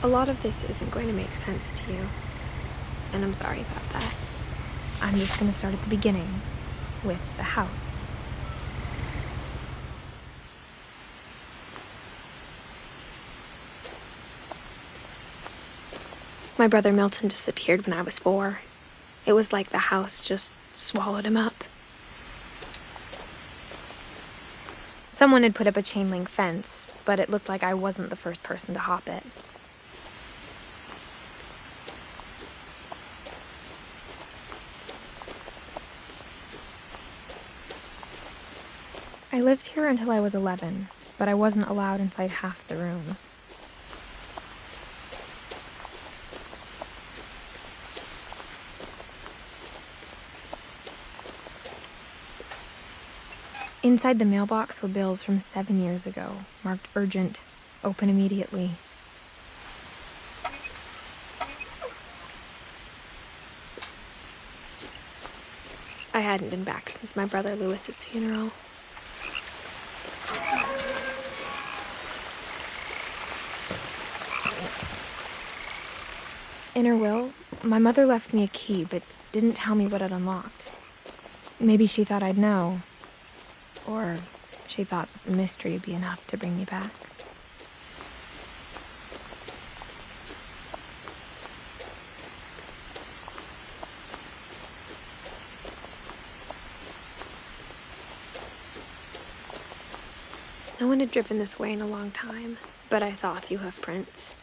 A lot of this isn't going to make sense to you, and I'm sorry about that. I'm just going to start at the beginning, with the house. My brother Milton disappeared when I was 4. It was like the house just swallowed him up. Someone had put up a chain-link fence, but it looked like I wasn't the first person to hop it. I lived here until I was 11, but I wasn't allowed inside half the rooms. Inside the mailbox were bills from 7 years ago, marked urgent, open immediately. I hadn't been back since my brother Lewis's funeral. In her will, my mother left me a key, but didn't tell me what it unlocked. Maybe she thought I'd know. Or she thought that the mystery would be enough to bring me back. No one had driven this way in a long time, but I saw a few hoof prints.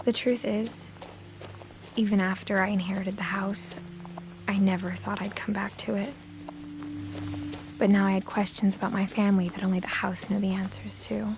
The truth is, even after I inherited the house, I never thought I'd come back to it. But now I had questions about my family that only the house knew the answers to.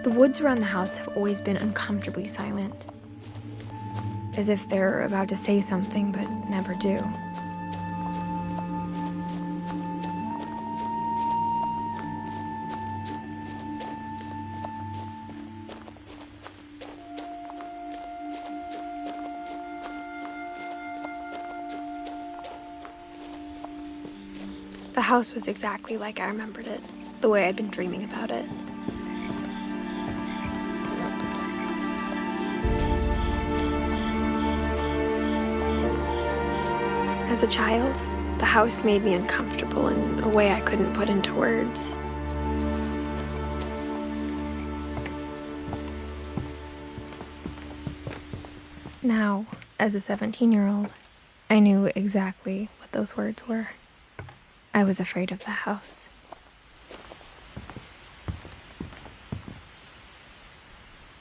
The woods around the house have always been uncomfortably silent, as if they're about to say something but never do. The house was exactly like I remembered it, the way I'd been dreaming about it. As a child, the house made me uncomfortable in a way I couldn't put into words. Now, as a 17-year-old, I knew exactly what those words were. I was afraid of the house.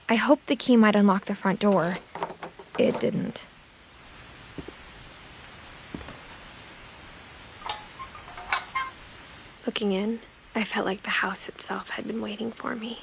I hoped the key might unlock the front door. It didn't. Looking in, I felt like the house itself had been waiting for me.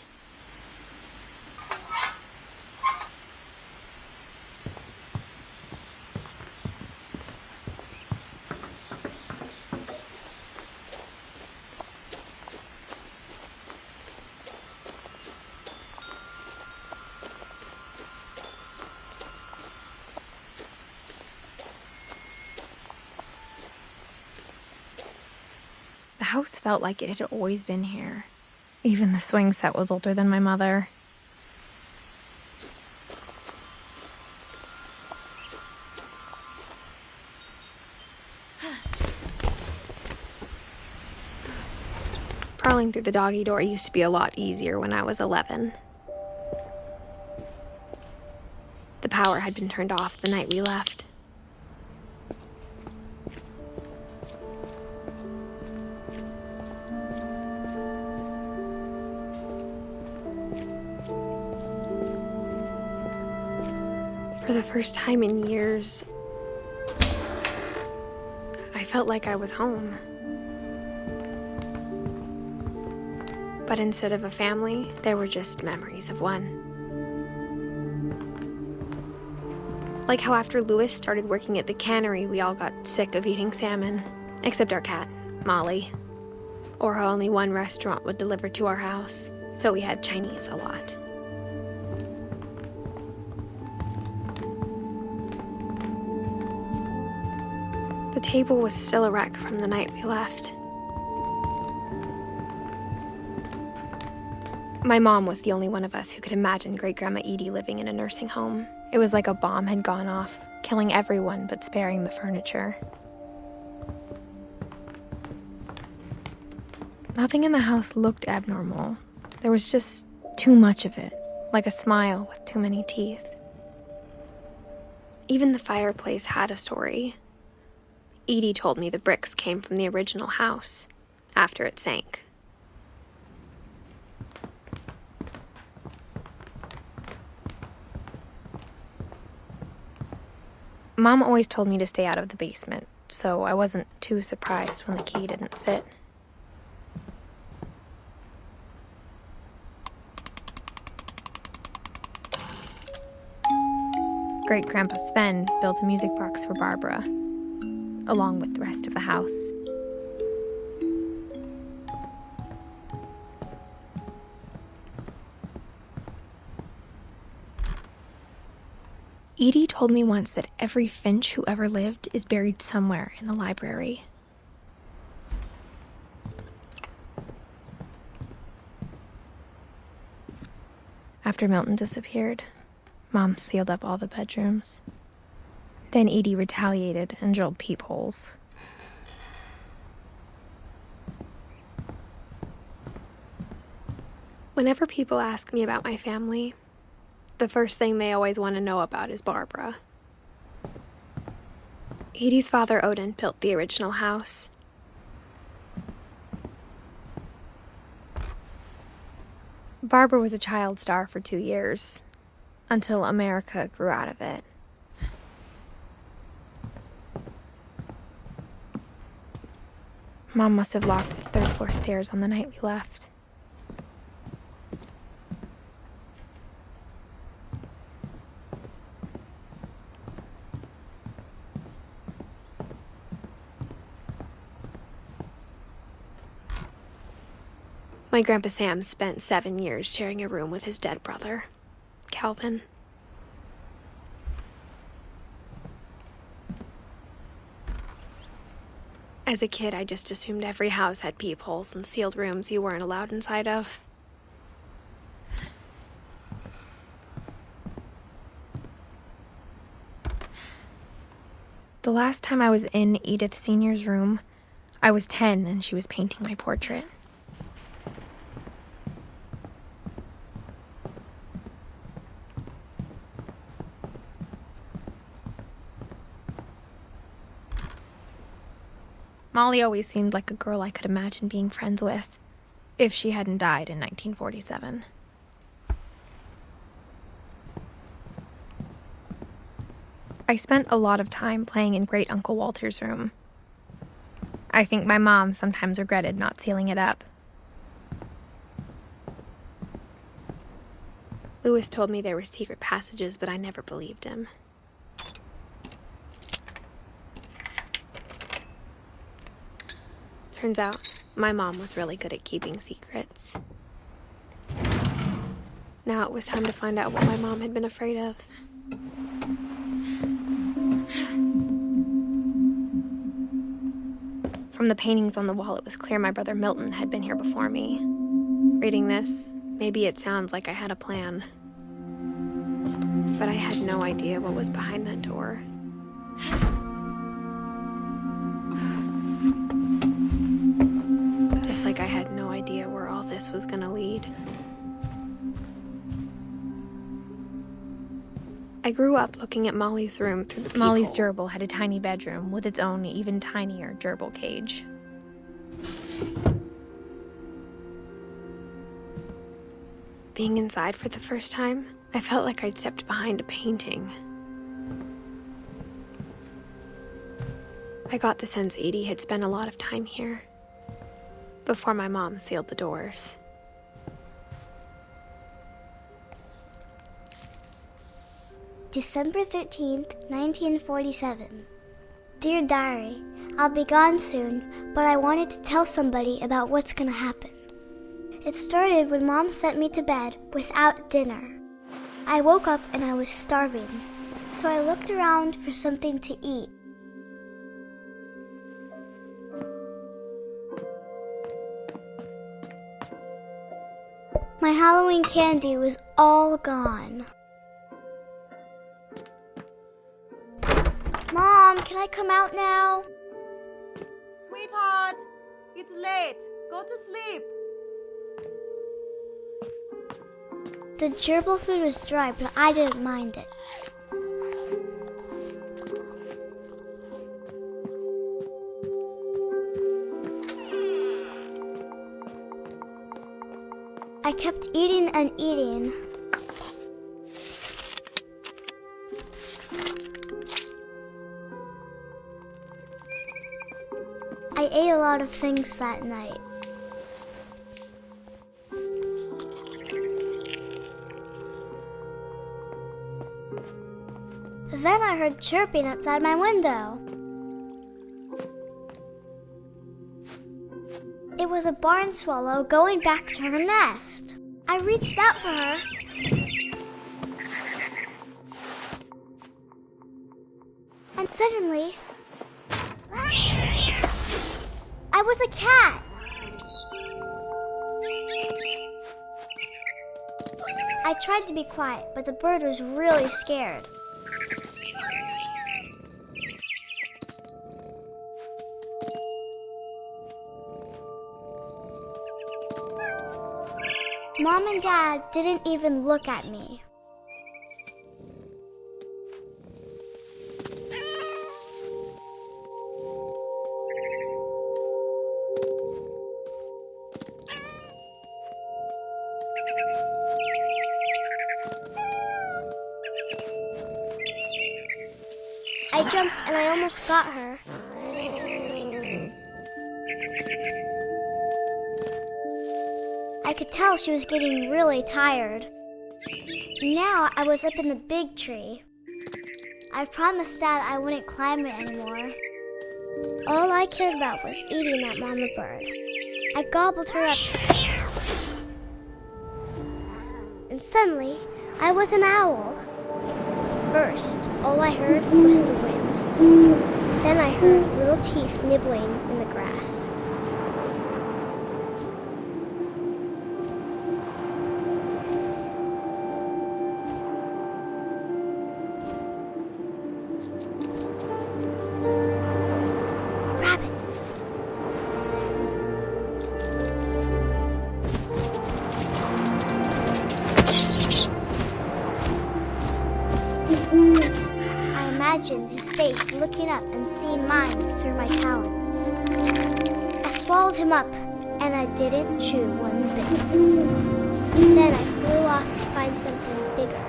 house felt like it had always been here. Even the swing set was older than my mother. Crawling through the doggy door used to be a lot easier when I was 11. The power had been turned off the night we left. For the first time in years, I felt like I was home. But instead of a family, there were just memories of one. Like how after Lewis started working at the cannery, we all got sick of eating salmon, except our cat, Molly. Or how only one restaurant would deliver to our house, so we had Chinese a lot. The table was still a wreck from the night we left. My mom was the only one of us who could imagine Great-Grandma Edie living in a nursing home. It was like a bomb had gone off, killing everyone but sparing the furniture. Nothing in the house looked abnormal. There was just too much of it, like a smile with too many teeth. Even the fireplace had a story. Edie told me the bricks came from the original house, after it sank. Mom always told me to stay out of the basement, so I wasn't too surprised when the key didn't fit. Great-Grandpa Sven built a music box for Barbara, along with the rest of the house. Edie told me once that every Finch who ever lived is buried somewhere in the library. After Milton disappeared, Mom sealed up all the bedrooms. Then Edie retaliated and drilled peepholes. Whenever people ask me about my family, the first thing they always want to know about is Barbara. Edie's father, Odin, built the original house. Barbara was a child star for 2 years, until America grew out of it. Mom must have locked the third floor stairs on the night we left. My Grandpa Sam spent 7 years sharing a room with his dead brother, Calvin. As a kid, I just assumed every house had peepholes and sealed rooms you weren't allowed inside of. The last time I was in Edith Sr.'s room, I was 10 and she was painting my portrait. Molly always seemed like a girl I could imagine being friends with, if she hadn't died in 1947. I spent a lot of time playing in Great Uncle Walter's room. I think my mom sometimes regretted not sealing it up. Lewis told me there were secret passages, but I never believed him. Turns out, my mom was really good at keeping secrets. Now it was time to find out what my mom had been afraid of. From the paintings on the wall, it was clear my brother Milton had been here before me. Reading this, maybe it sounds like I had a plan. But I had no idea what was behind that door. Just like I had no idea where all this was gonna lead. I grew up looking at Molly's room through the peephole. Molly's gerbil had a tiny bedroom with its own even tinier gerbil cage. Being inside for the first time, I felt like I'd stepped behind a painting. I got the sense Edie had spent a lot of time here, before my mom sealed the doors. December 13th, 1947. Dear Diary, I'll be gone soon, but I wanted to tell somebody about what's gonna happen. It started when Mom sent me to bed without dinner. I woke up and I was starving, so I looked around for something to eat. My Halloween candy was all gone. Mom, can I come out now? Sweetheart, it's late. Go to sleep. The gerbil food was dry, but I didn't mind it. I kept eating and eating. I ate a lot of things that night. Then I heard chirping outside my window. It was a barn swallow going back to her nest. I reached out for her. And suddenly, I was a cat. I tried to be quiet, but the bird was really scared. Mom and Dad didn't even look at me. I jumped and I almost got her. I could tell she was getting really tired. Now I was up in the big tree. I promised Dad I wouldn't climb it anymore. All I cared about was eating that mama bird. I gobbled her up. And suddenly, I was an owl. First, all I heard was the wind. Then I heard little teeth nibbling in the grass. Rabbits. I imagined his face looking up and seeing mine through my talons. I swallowed him up, and I didn't chew one bit. Then I flew off to find something bigger.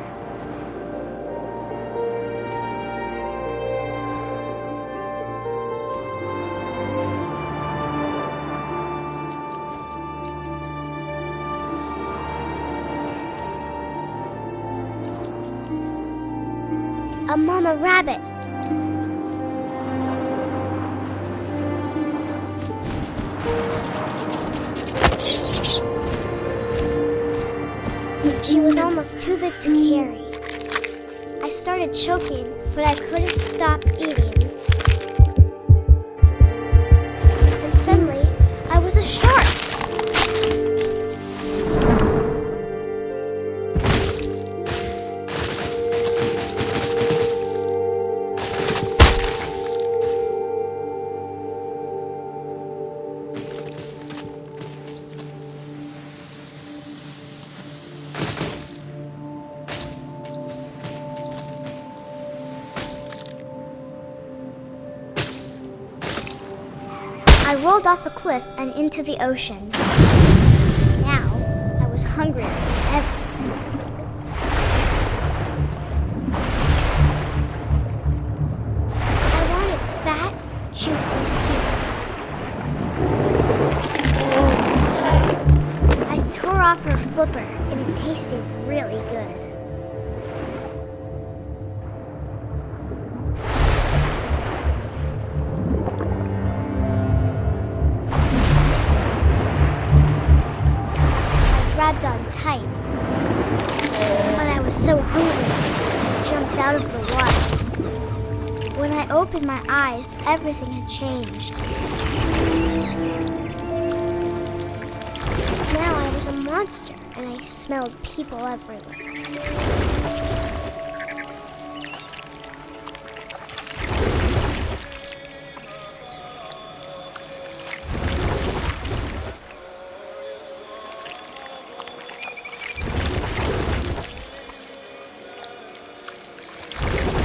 A mama rabbit. She was almost too big to carry. I started choking, but I couldn't stop eating. And I rolled off a cliff and into the ocean. Now, I was hungrier than ever. I wanted fat, juicy seals. I tore off her flipper, and it tasted really good. Grabbed on tight, but I was so hungry, I jumped out of the water. When I opened my eyes, everything had changed. Now I was a monster, and I smelled people everywhere.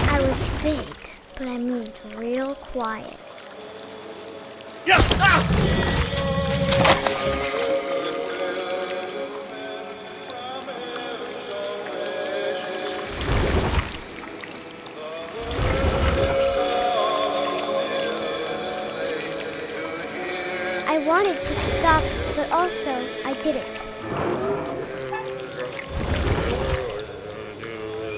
I was big, but I moved real quiet. I wanted to stop, but also I didn't.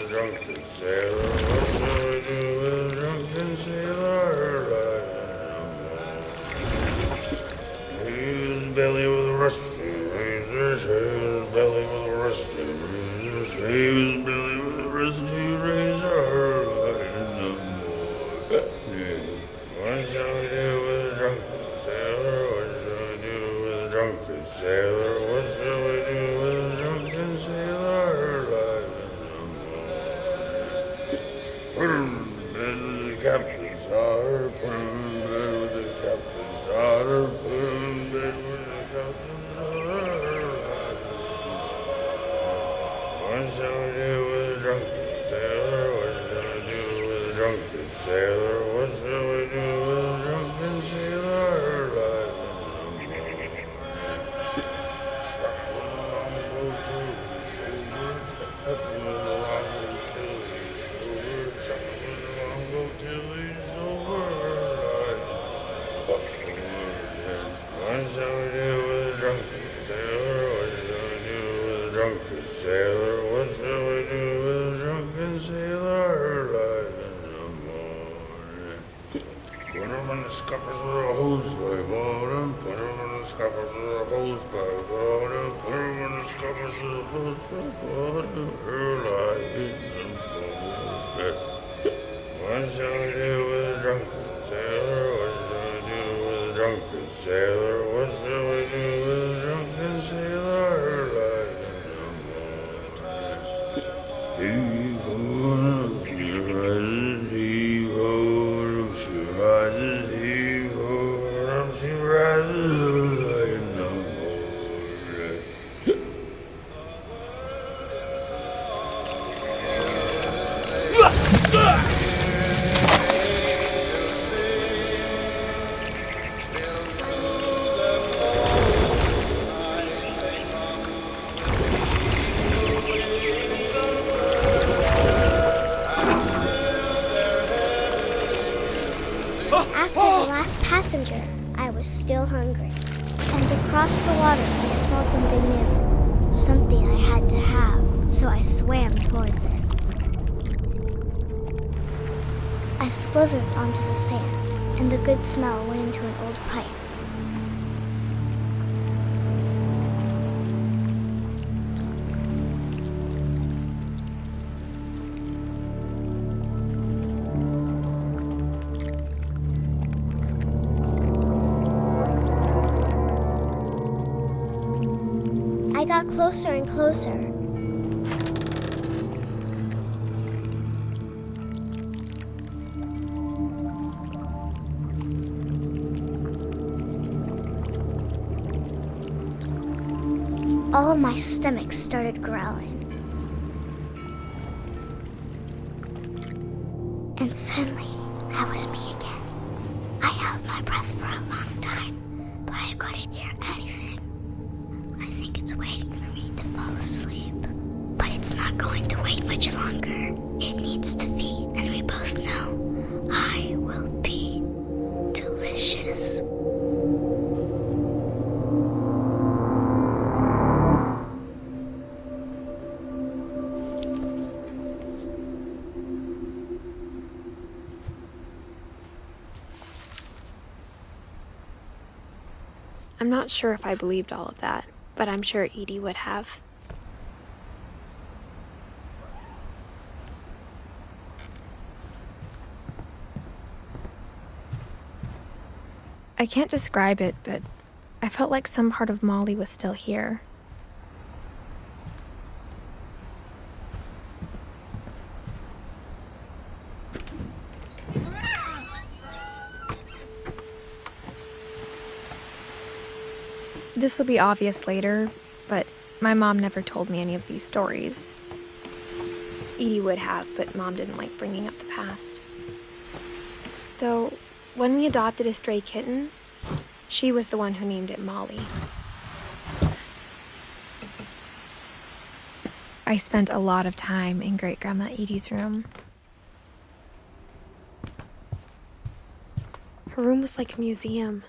Drunken sailor, what shall we do with a drunken sailor? His belly with a rusty razor, his belly with a rusty razor, his belly with a rusty razor. What shall we do with a drunken sailor? What shall we do with a drunken sailor? What shall we do with a drunken sailor? Put him in bed with the captain's daughter, put him in bed with the captain's daughter, put him in bed with the captain's daughter. What shall we do with a drunken sailor? What shall we do with a drunken sailor? What shall we do with a drunken sailor? What shall we do with a drunken sailor? What shall we do with a drunken sailor? What shall we do with a drunken sailor? Put him in the scuppers with a hose pipe on him. Put him in the scuppers with a hose pipe on him. Put him in the scuppers with a hose pipe on him. What shall we do with a drunken sailor? What shall we do with a drunken sailor? What shall we do with a drunken sailor? Heave-ho, she rises, heave-ho, she rises, heave-ho, she rises like no more. After the last passenger, I was still hungry. And across the water, I smelled something new. Something I had to have, so I swam towards it. I slithered onto the sand, and the good smell went into an old pipe. I got closer and closer. All of my stomach started growling. And suddenly, I was me again. I held my breath for a long time. I couldn't hear anything. I think it's waiting for me to fall asleep. But it's not going to wait much longer. It needs to feed, and we both know I will be delicious. I'm not sure if I believed all of that, but I'm sure Edie would have. I can't describe it, but I felt like some part of Molly was still here. This will be obvious later, but my mom never told me any of these stories. Edie would have, but Mom didn't like bringing up the past. Though, when we adopted a stray kitten, she was the one who named it Molly. I spent a lot of time in Great-Grandma Edie's room. Her room was like a museum.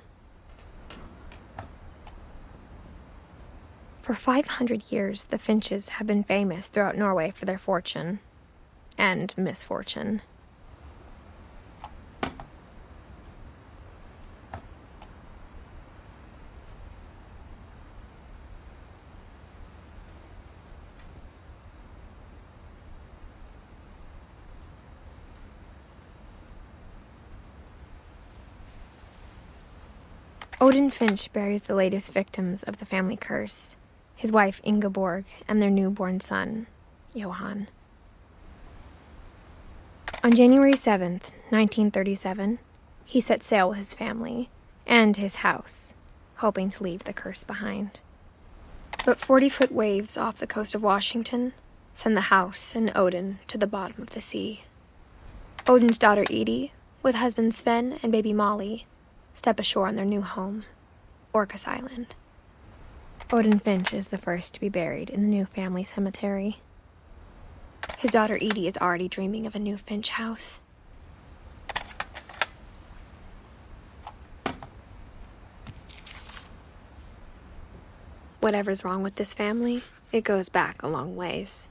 For 500 years, the Finches have been famous throughout Norway for their fortune and misfortune. Odin Finch buries the latest victims of the family curse, his wife Ingeborg and their newborn son, Johann. On January 7th, 1937, he set sail with his family and his house, hoping to leave the curse behind. But 40-foot waves off the coast of Washington send the house and Odin to the bottom of the sea. Odin's daughter Edie, with husband Sven and baby Molly, step ashore on their new home, Orcas Island. Odin Finch is the first to be buried in the new family cemetery. His daughter Edie is already dreaming of a new Finch house. Whatever's wrong with this family, it goes back a long ways.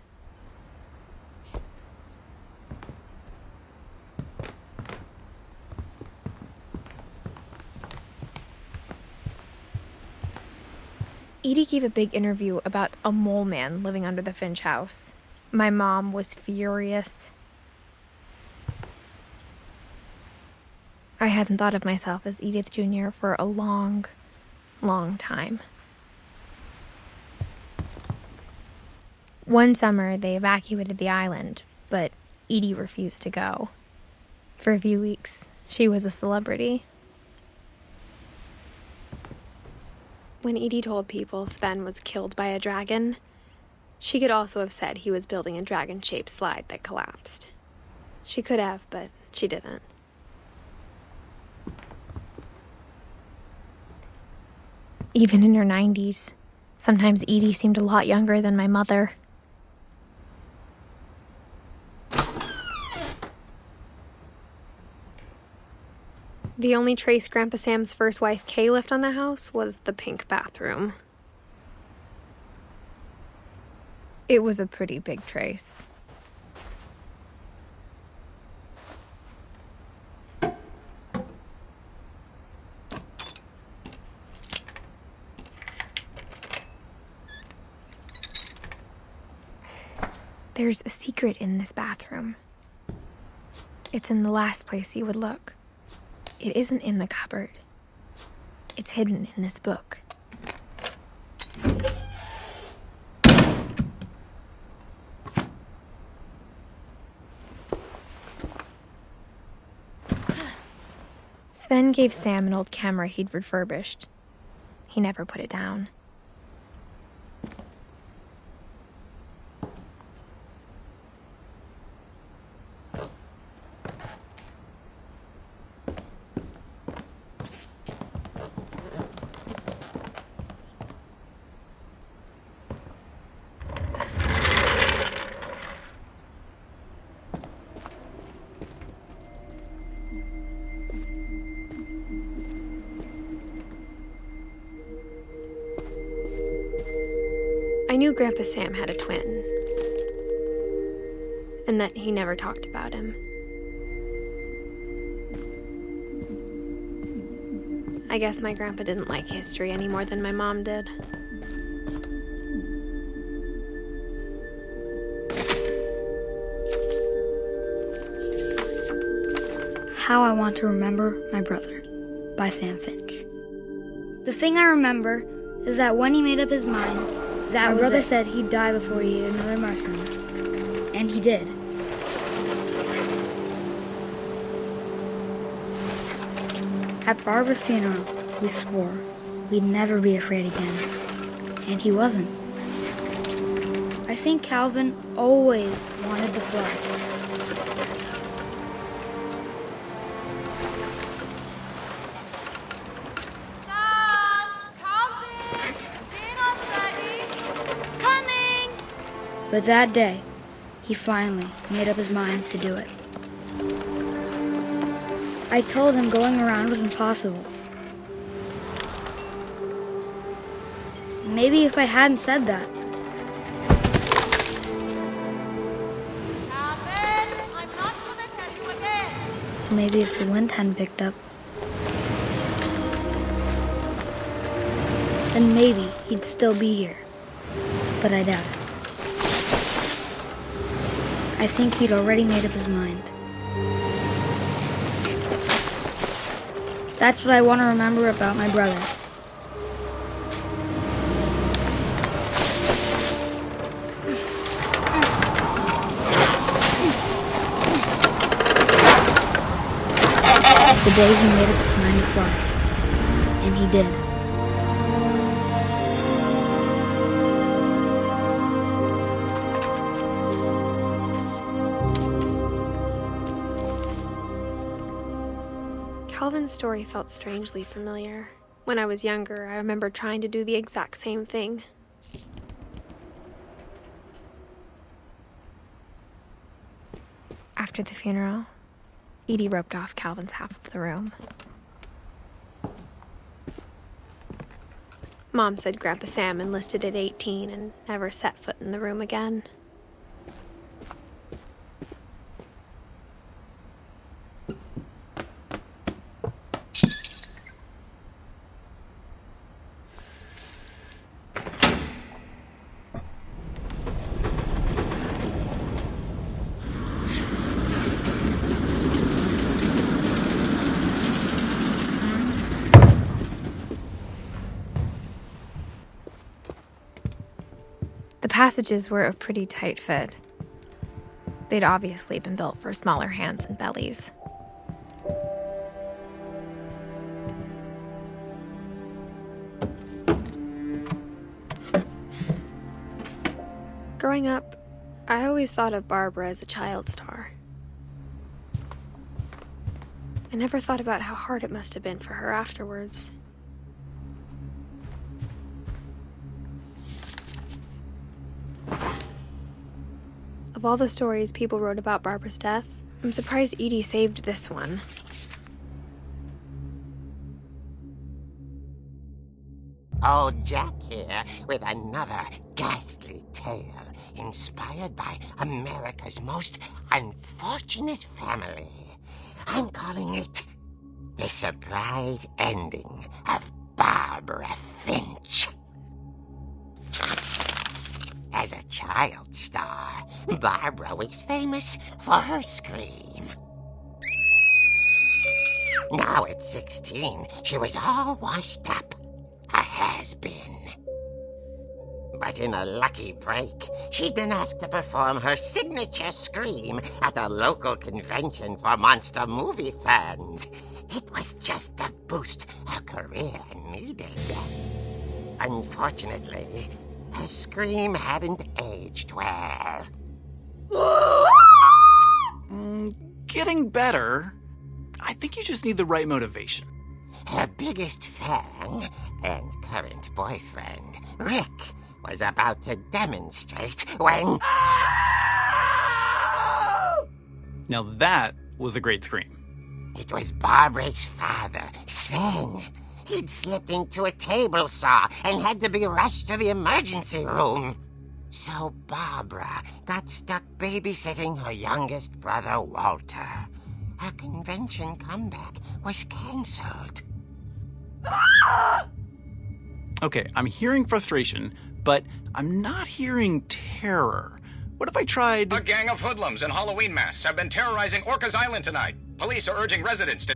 Edie gave a big interview about a mole man living under the Finch house. My mom was furious. I hadn't thought of myself as Edith Jr. for a long, long time. One summer, they evacuated the island, but Edie refused to go. For a few weeks, she was a celebrity. When Edie told people Sven was killed by a dragon, she could also have said he was building a dragon-shaped slide that collapsed. She could have, but she didn't. Even in her 90s, sometimes Edie seemed a lot younger than my mother. The only trace Grandpa Sam's first wife Kay left on the house was the pink bathroom. It was a pretty big trace. There's a secret in this bathroom. It's in the last place you would look. It isn't in the cupboard. It's hidden in this book. Sven gave Sam an old camera he'd refurbished. He never put it down. I knew Grandpa Sam had a twin, and that he never talked about him. I guess my grandpa didn't like history any more than my mom did. How I Want to Remember My Brother by Sam Finch. The thing I remember is that when he made up his mind, my brother said he'd die before he ate another mushroom. And he did. At Barbara's funeral, we swore we'd never be afraid again. And he wasn't. I think Calvin always wanted to fly. But that day, he finally made up his mind to do it. I told him going around was impossible. Maybe if I hadn't said that. Calvin, I'm not gonna tell you again. Maybe if the wind hadn't picked up. Then maybe he'd still be here. But I doubt it. I think he'd already made up his mind. That's what I want to remember about my brother. The day he made up his mind to fly. And he did. Calvin's story felt strangely familiar. When I was younger, I remember trying to do the exact same thing. After the funeral, Edie roped off Calvin's half of the room. Mom said Grandpa Sam enlisted at 18 and never set foot in the room again. The passages were a pretty tight fit. They'd obviously been built for smaller hands and bellies. Growing up, I always thought of Barbara as a child star. I never thought about how hard it must have been for her afterwards. Of all the stories people wrote about Barbara's death, I'm surprised Edie saved this one. Old Jack here with another ghastly tale inspired by America's most unfortunate family. I'm calling it The Surprise Ending of Barbara Finch. As a child star, Barbara was famous for her scream. Now at 16, she was all washed up, a has-been. But in a lucky break, she'd been asked to perform her signature scream at a local convention for monster movie fans. It was just the boost her career needed. Unfortunately, her scream hadn't aged well. Getting better. I think you just need the right motivation. Her biggest fan and current boyfriend, Rick, was about to demonstrate when... Now that was a great scream. It was Barbara's father, Sven. He'd slipped into a table saw and had to be rushed to the emergency room. So Barbara got stuck babysitting her youngest brother, Walter. Her convention comeback was canceled. Okay, I'm hearing frustration, but I'm not hearing terror. What if I tried... A gang of hoodlums in Halloween masks have been terrorizing Orcas Island tonight. Police are urging residents to...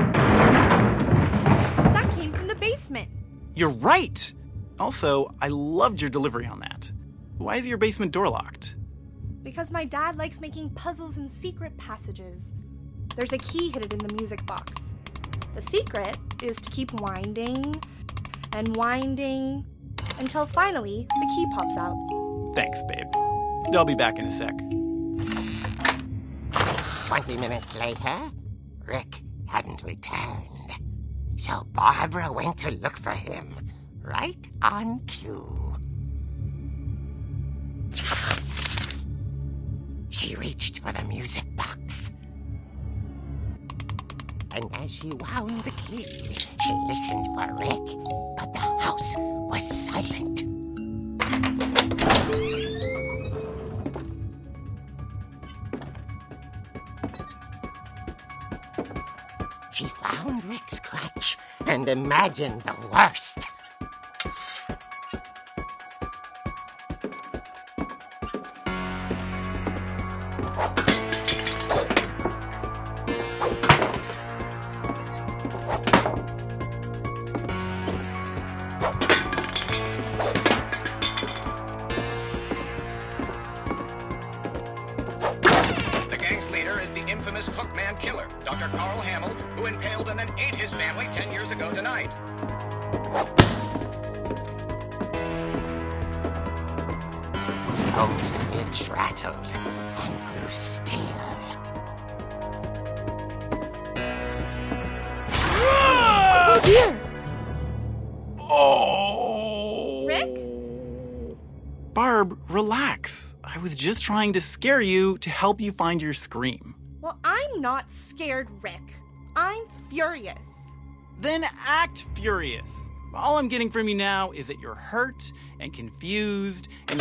That came from the basement. You're right! Also, I loved your delivery on that. Why is your basement door locked? Because my dad likes making puzzles and secret passages. There's a key hidden in the music box. The secret is to keep winding and winding until finally the key pops out. Thanks, babe. I'll be back in a sec. 20 minutes later, Rick hadn't returned. So Barbara went to look for him, right on cue. She reached for the music box. And as she wound the key, she listened for Rick, but the house was silent. She found Rick's crutch and imagined the worst. Hookman killer, Dr. Carl Hamill, who impaled and then ate his family 10 years ago tonight. The fridge rattled and grew still. Oh dear! Oh! Rick? Barb, relax. I was just trying to scare you to help you find your scream. Well, I'm not scared, Rick. I'm furious. Then act furious. All I'm getting from you now is that you're hurt and confused and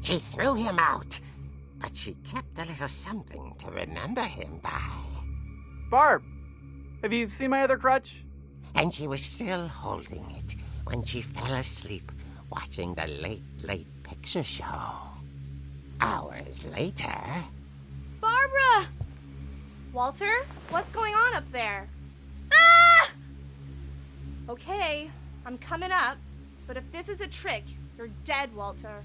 She threw him out, but she kept a little something to remember him by. Barb, have you seen my other crutch? And she was still holding it when she fell asleep watching the late picture show. Hours later... Barbara! Walter, what's going on up there? Ah! Okay, I'm coming up, but if this is a trick, you're dead, Walter.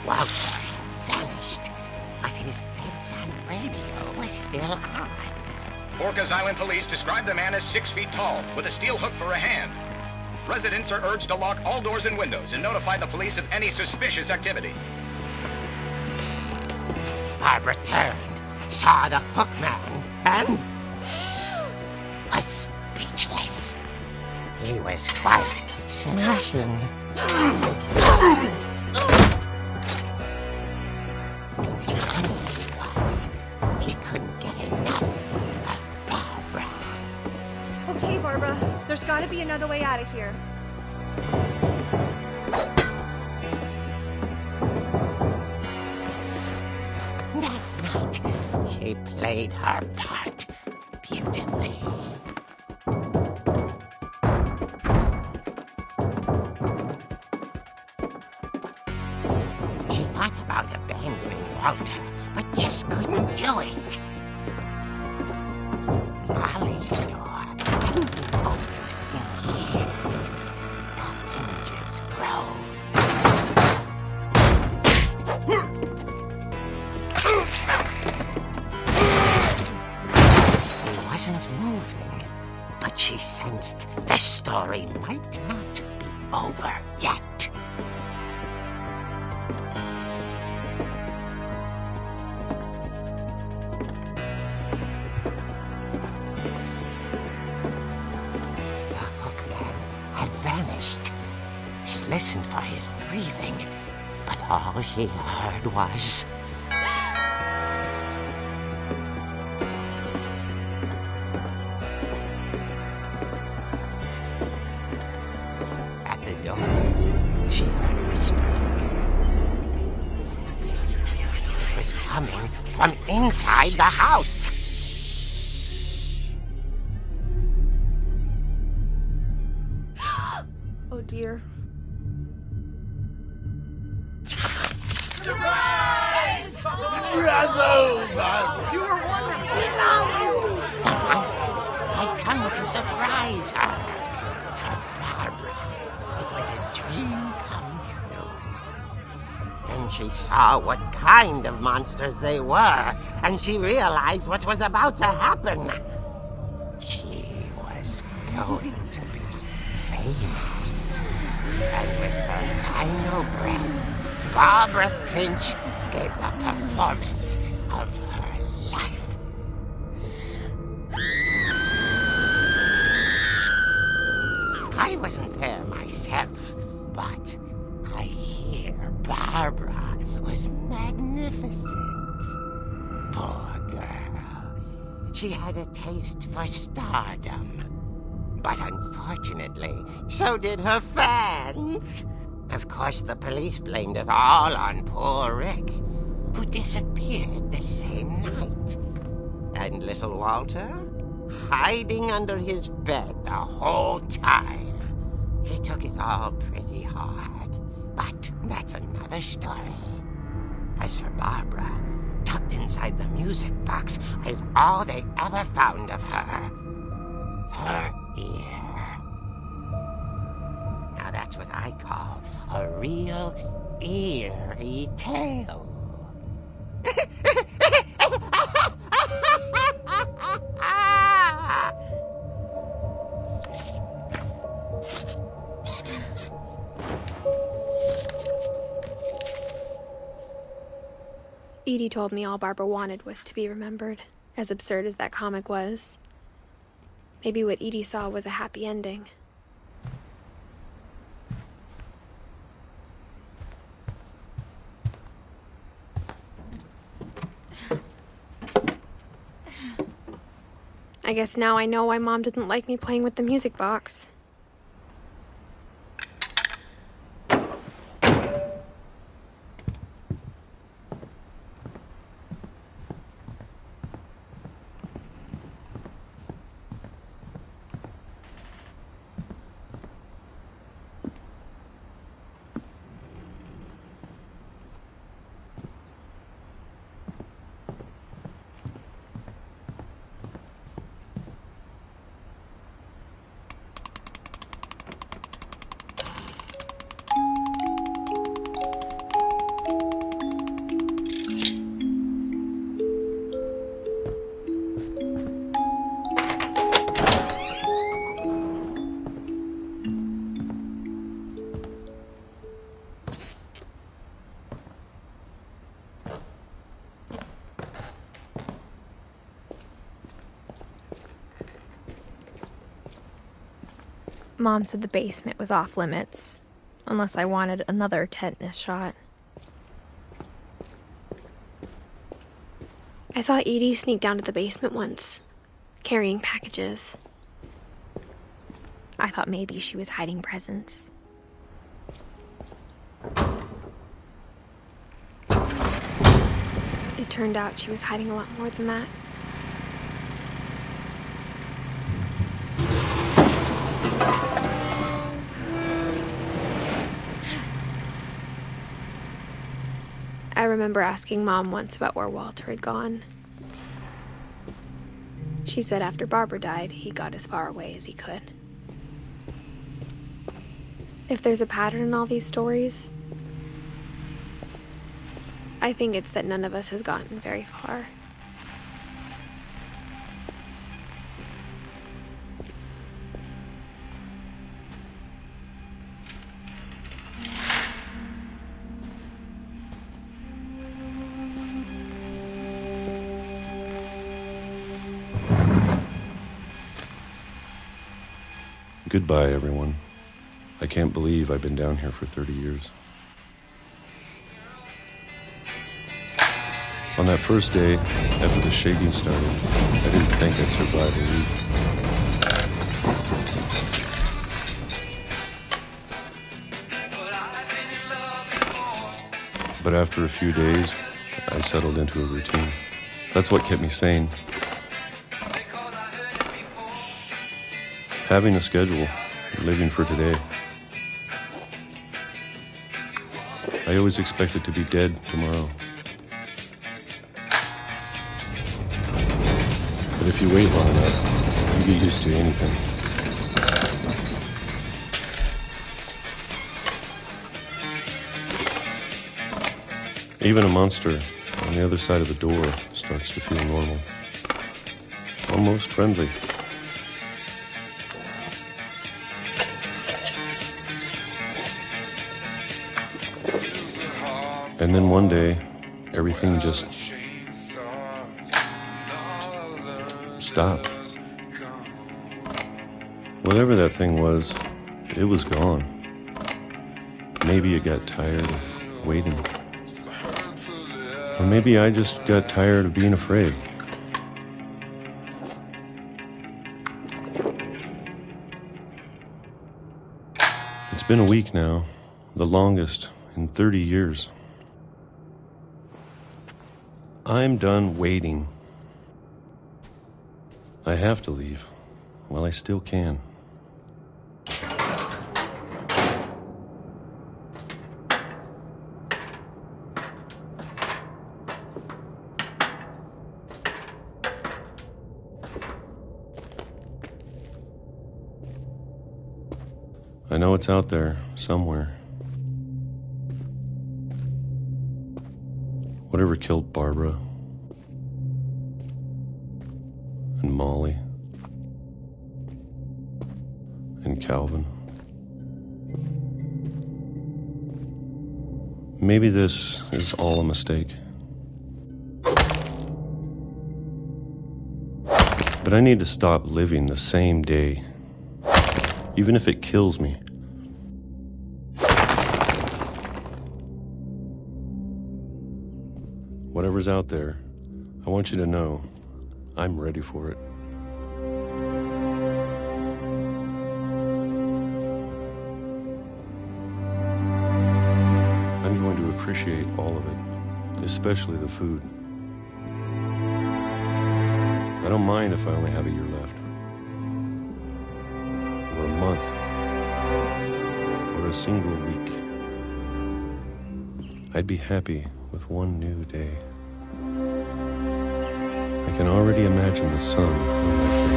Walter had vanished, but his bedside radio was still on. Orcas Island police describe the man as 6 feet tall, with a steel hook for a hand. Residents are urged to lock all doors and windows and notify the police of any suspicious activity. Barbara turned, saw the hook man, and was speechless. He was quite smashing. He couldn't get enough of Barbara. Okay, Barbara, there's got to be another way out of here. That night, she played her part beautifully. She thought about abandoning Walter, but just couldn't do it. Molly's door hadn't been opened in years. The hinges groaned. He wasn't moving, but she sensed the story might not be over yet. The hookman had vanished. She listened for his breathing, but all she heard was... At the door, she heard whispering. It was coming from inside the house. Oh dear. The monsters had come to surprise her. For Barbara, it was a dream come true. Then she saw what kind of monsters they were, and she realized what was about to happen. She was going to be famous. And with her final breath, Barbara Finch gave the performance of her life. I wasn't there myself, but I hear Barbara was magnificent. Poor girl. She had a taste for stardom. But unfortunately, so did her fans. Of course, the police blamed it all on poor Rick, who disappeared the same night. And little Walter, hiding under his bed the whole time. He took it all pretty hard, but that's another story. As for Barbara, tucked inside the music box is all they ever found of her. Her ear. Now that's what I call a real eerie tale. Edie told me all Barbara wanted was to be remembered, as absurd as that comic was. Maybe what Edie saw was a happy ending. I guess now I know why Mom didn't like me playing with the music box. Mom said the basement was off limits, unless I wanted another tetanus shot. I saw Edie sneak down to the basement once, carrying packages. I thought maybe she was hiding presents. It turned out she was hiding a lot more than that. I remember asking Mom once about where Walter had gone. She said after Barbara died, he got as far away as he could. If there's a pattern in all these stories, I think it's that none of us has gotten very far. Goodbye, everyone. I can't believe I've been down here for 30 years. On that first day, after the shaking started, I didn't think I'd survive a week. But after a few days, I settled into a routine. That's what kept me sane. Having a schedule, living for today. I always expected to be dead tomorrow. But if you wait long enough, you get used to anything. Even a monster on the other side of the door starts to feel normal. Almost friendly. And then one day, everything just stopped. Whatever that thing was, it was gone. Maybe it got tired of waiting. Or maybe I just got tired of being afraid. It's been a week now, the longest in 30 years. I'm done waiting. I have to leave while I still can. I know it's out there somewhere. Whatever killed Barbara and Molly and Calvin. Maybe this is all a mistake. But I need to stop living the same day, even if it kills me. Whatever's out there, I want you to know I'm ready for it. I'm going to appreciate all of it, especially the food. I don't mind if I only have a year left, or a month, or a single week. I'd be happy with one new day. I can already imagine the sun on my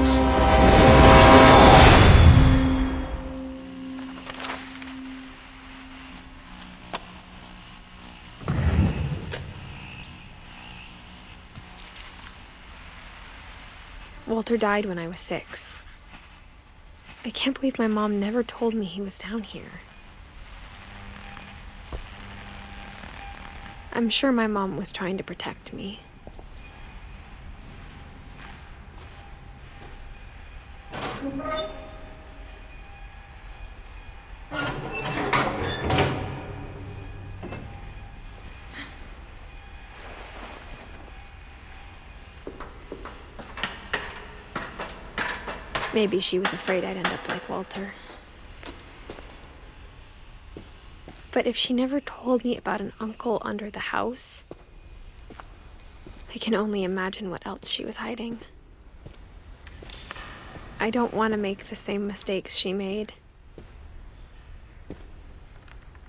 Walter died when I was 6. I can't believe my mom never told me he was down here. I'm sure my mom was trying to protect me. Maybe she was afraid I'd end up like Walter. But if she never told me about an uncle under the house, I can only imagine what else she was hiding. I don't want to make the same mistakes she made.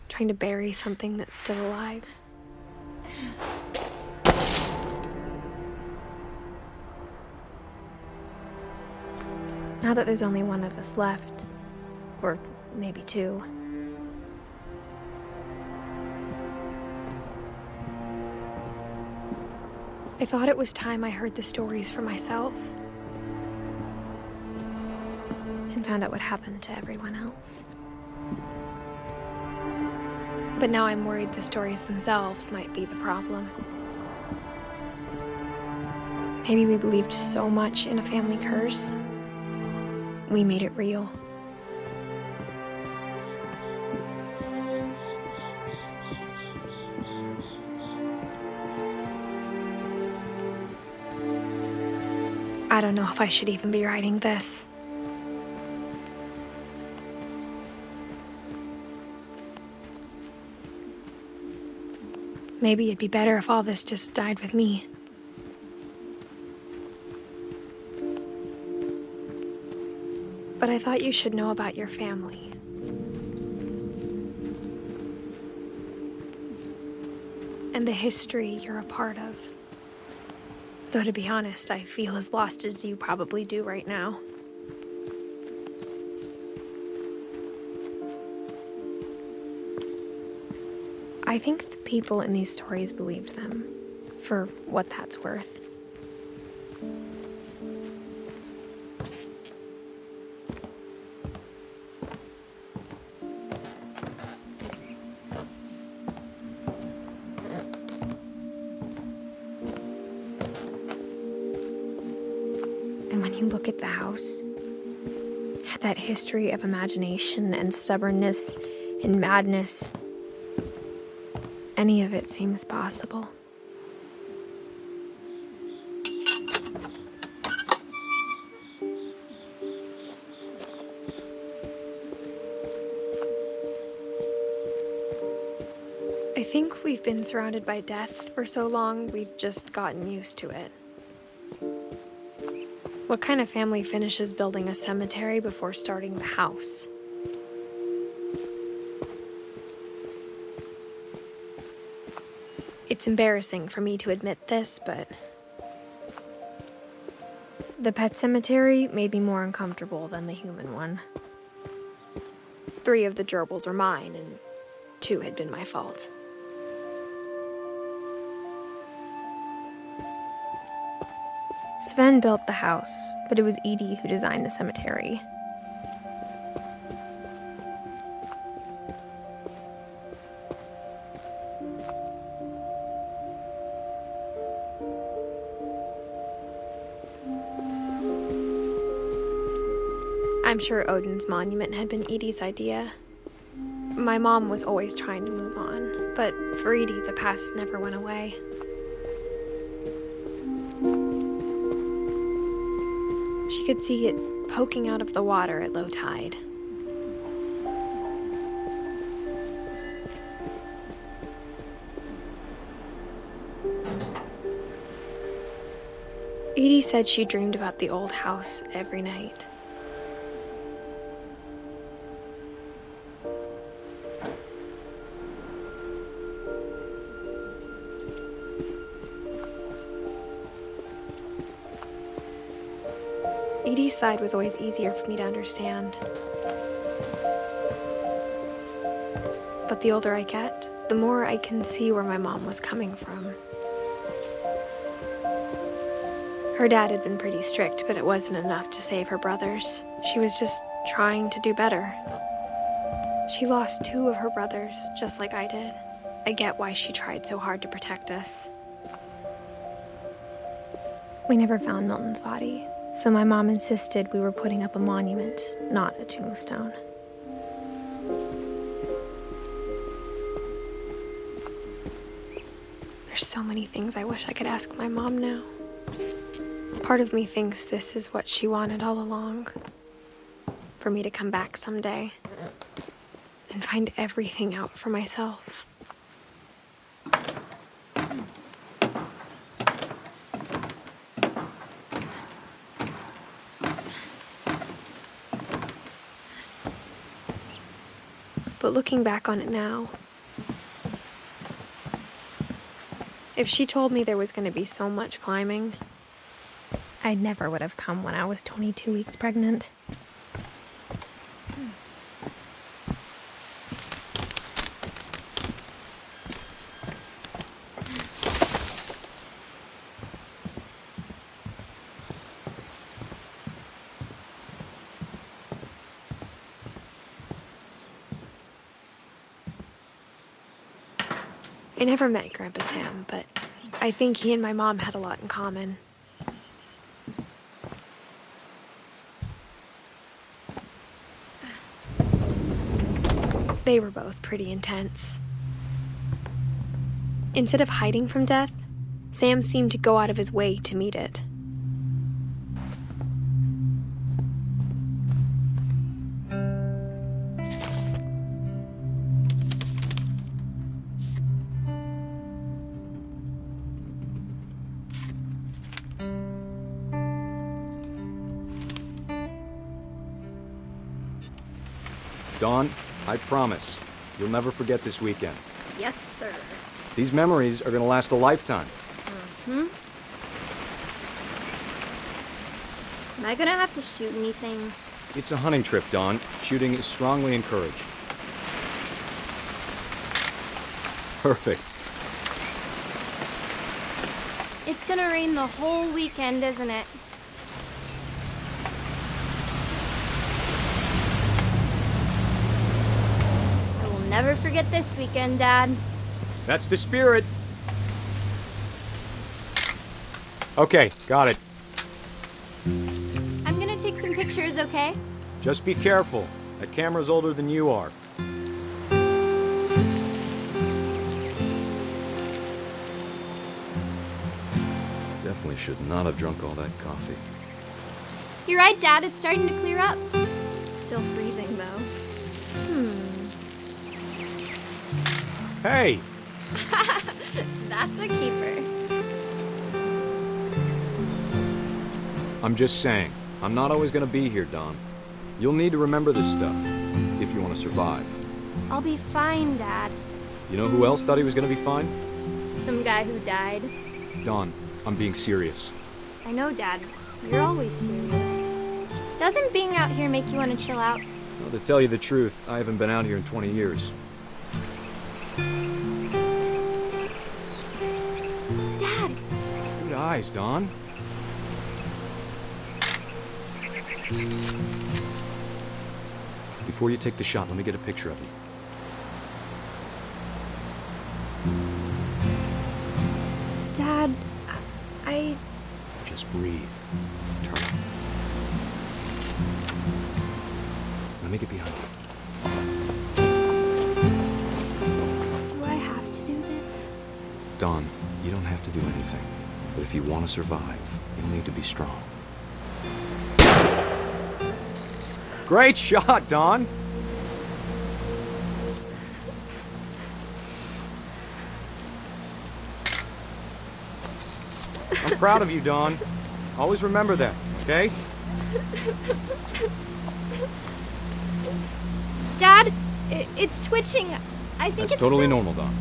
Trying to bury something that's still alive. Now that there's only one of us left, or maybe two, I thought it was time I heard the stories for myself and found out what happened to everyone else. But now I'm worried the stories themselves might be the problem. Maybe we believed so much in a family curse, we made it real. I don't know if I should even be writing this. Maybe it'd be better if all this just died with me. But I thought you should know about your family. And the history you're a part of. Though to be honest, I feel as lost as you probably do right now. I think the people in these stories believed them, for what that's worth. And when you look at the house, that history of imagination and stubbornness and madness, any of it seems possible. I think we've been surrounded by death for so long, we've just gotten used to it. What kind of family finishes building a cemetery before starting the house? It's embarrassing for me to admit this, but the pet cemetery made me more uncomfortable than the human one. 3 of the gerbils were mine, and 2 had been my fault. Sven built the house, but it was Edie who designed the cemetery. I'm sure Odin's monument had been Edie's idea. My mom was always trying to move on, but for Edie, the past never went away. She could see it poking out of the water at low tide. Edie said she dreamed about the old house every night. Edie's side was always easier for me to understand. But the older I get, the more I can see where my mom was coming from. Her dad had been pretty strict, but it wasn't enough to save her brothers. She was just trying to do better. She lost 2 of her brothers, just like I did. I get why she tried so hard to protect us. We never found Milton's body, so my mom insisted we were putting up a monument, not a tombstone. There's so many things I wish I could ask my mom now. Part of me thinks this is what she wanted all along. For me to come back someday and find everything out for myself. But looking back on it now, if she told me there was going to be so much climbing, I never would have come when I was 22 weeks pregnant. I never met Grandpa Sam, but I think he and my mom had a lot in common. They were both pretty intense. Instead of hiding from death, Sam seemed to go out of his way to meet it. Dawn, I promise, you'll never forget this weekend. Yes, sir. These memories are gonna last a lifetime. Am I gonna have to shoot anything? It's a hunting trip, Dawn. Shooting is strongly encouraged. Perfect. It's gonna rain the whole weekend, isn't it? I will never forget this weekend, Dad. That's the spirit. Okay, got it. I'm gonna take some pictures, okay? Just be careful. That camera's older than you are. Definitely should not have drunk all that coffee. You're right, Dad. It's starting to clear up. Still freezing, though. Hey! That's a keeper. I'm just saying, I'm not always gonna be here, Dawn. You'll need to remember this stuff, if you want to survive. I'll be fine, Dad. You know who else thought he was gonna be fine? Some guy who died. Dawn, I'm being serious. I know, Dad. You're always serious. Doesn't being out here make you want to chill out? Well, to tell you the truth, I haven't been out here in 20 years. Dad! Good eyes, Dawn. Before you take the shot, let me get a picture of you. Dad, I... Just breathe. Turn. Let me get behind you. Do I have to do this? Dawn, you don't have to do anything. But if you want to survive, you'll need to be strong. Great shot, Dawn! I'm proud of you, Dawn. Always remember that, okay? Dad, it's twitching. I think That's it's totally so... normal, Dawn.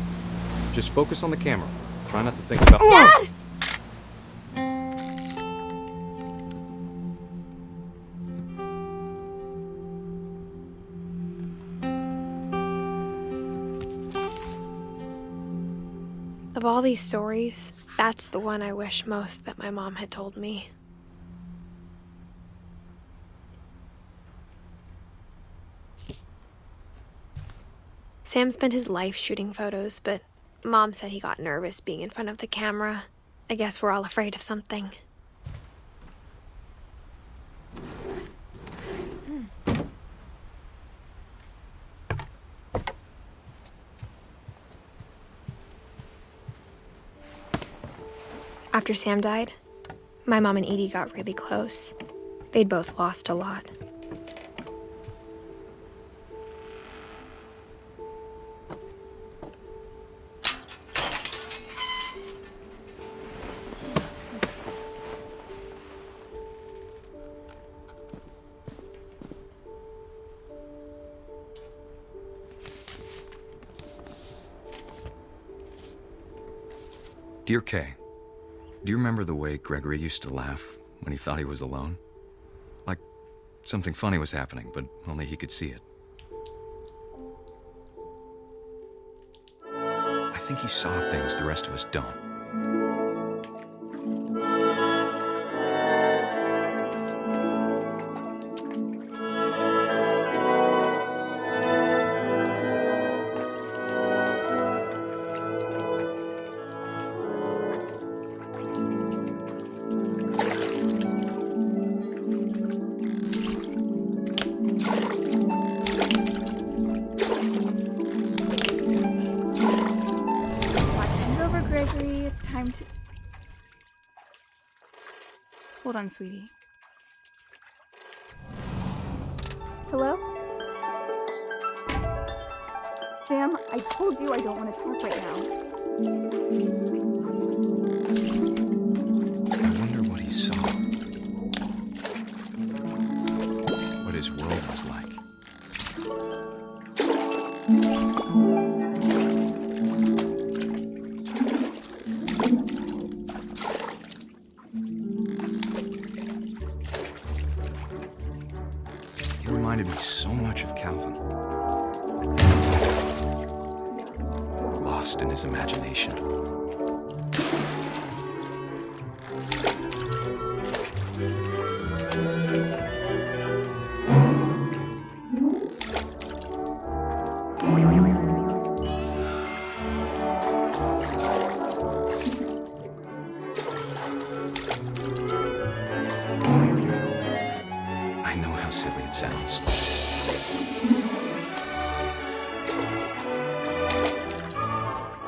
Just focus on the camera. Try not to think about... Dad! Of all these stories, that's the one I wish most that my mom had told me. Sam spent his life shooting photos, but Mom said he got nervous being in front of the camera. I guess we're all afraid of something. After Sam died, my mom and Edie got really close. They'd both lost a lot. Dear Kay, do you remember the way Gregory used to laugh when he thought he was alone? Like something funny was happening, but only he could see it. I think he saw things the rest of us don't. Gregory, it's time to... Hold on, sweetie. Hello? Sam, I told you I don't want to talk right now. I wonder what he saw. What his world was like. He reminded me so much of Calvin. Lost in his imagination. I know how silly it sounds.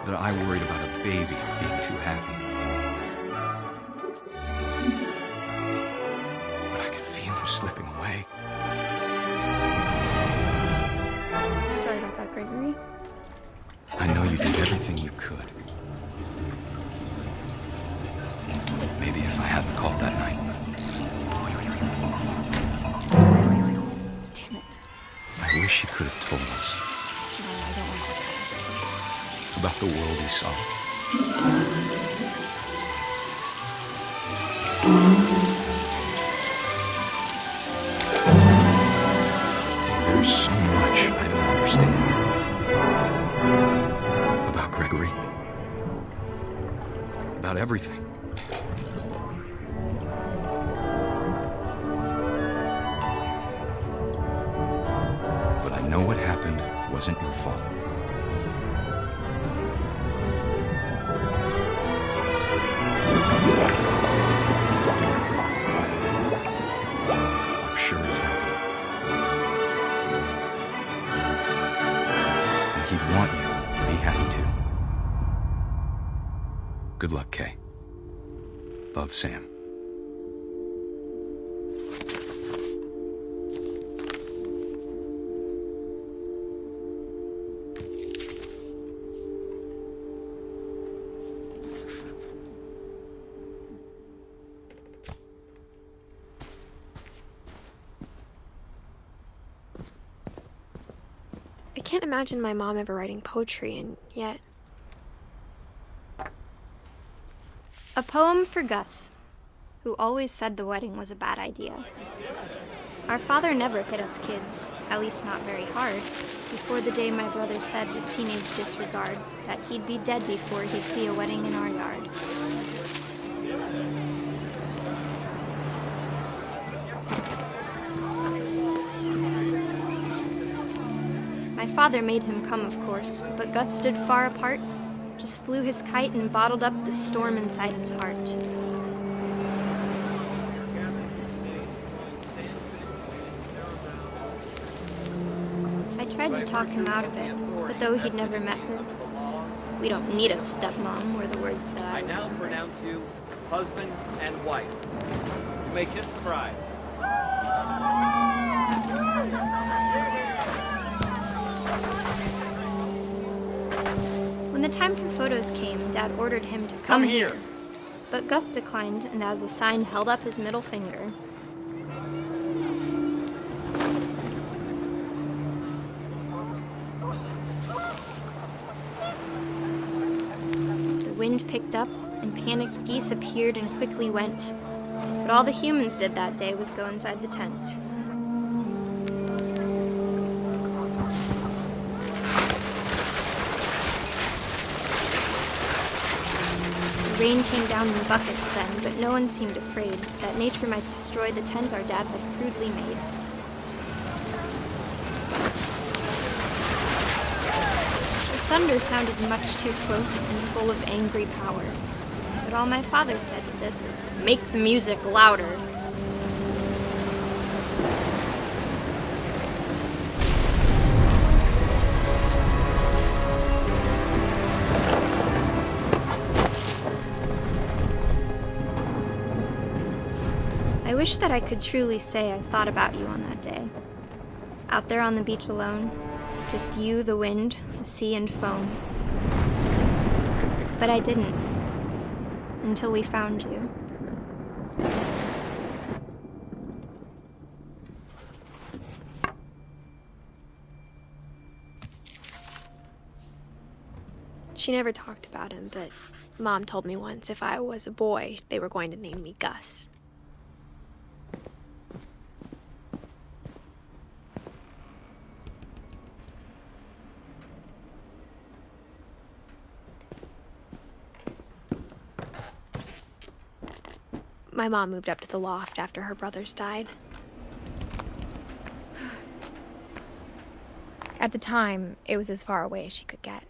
That I worried about a baby being too happy. But I could feel him slipping away. Sorry about that, Gregory. I know you did everything you could. Maybe if I hadn't called that night. Damn it. I wish he could have told us. No, I don't want that. About the world he saw. There's so much I don't understand. About Gregory. About everything. But I know what happened wasn't your fault. I'm sure he's happy. And he'd want you to be happy too. Good luck, Kay. Love, Sam. I can't imagine my mom ever writing poetry, and yet... A poem for Gus, who always said the wedding was a bad idea. Our father never hit us kids, at least not very hard, before the day my brother said with teenage disregard that he'd be dead before he'd see a wedding in our yard. My father made him come, of course, but Gus stood far apart, just flew his kite and bottled up the storm inside his heart. I tried to talk him out of it, but though he'd never met her, "We don't need a stepmom," were the words that I now pronounce you husband and wife. You may kiss the bride. When the time for photos came, Dad ordered him to come here. But Gus declined and as a sign held up his middle finger. The wind picked up and panicked geese appeared and quickly went. But all the humans did that day was go inside the tent. The rain came down in buckets then, but no one seemed afraid that nature might destroy the tent our dad had crudely made. The thunder sounded much too close and full of angry power, but all my father said to this was, "Make the music louder." I wish that I could truly say I thought about you on that day. Out there on the beach alone, just you, the wind, the sea, and foam. But I didn't, until we found you. She never talked about him, but Mom told me once if I was a boy, they were going to name me Gus. My mom moved up to the loft after her brothers died. At the time, it was as far away as she could get.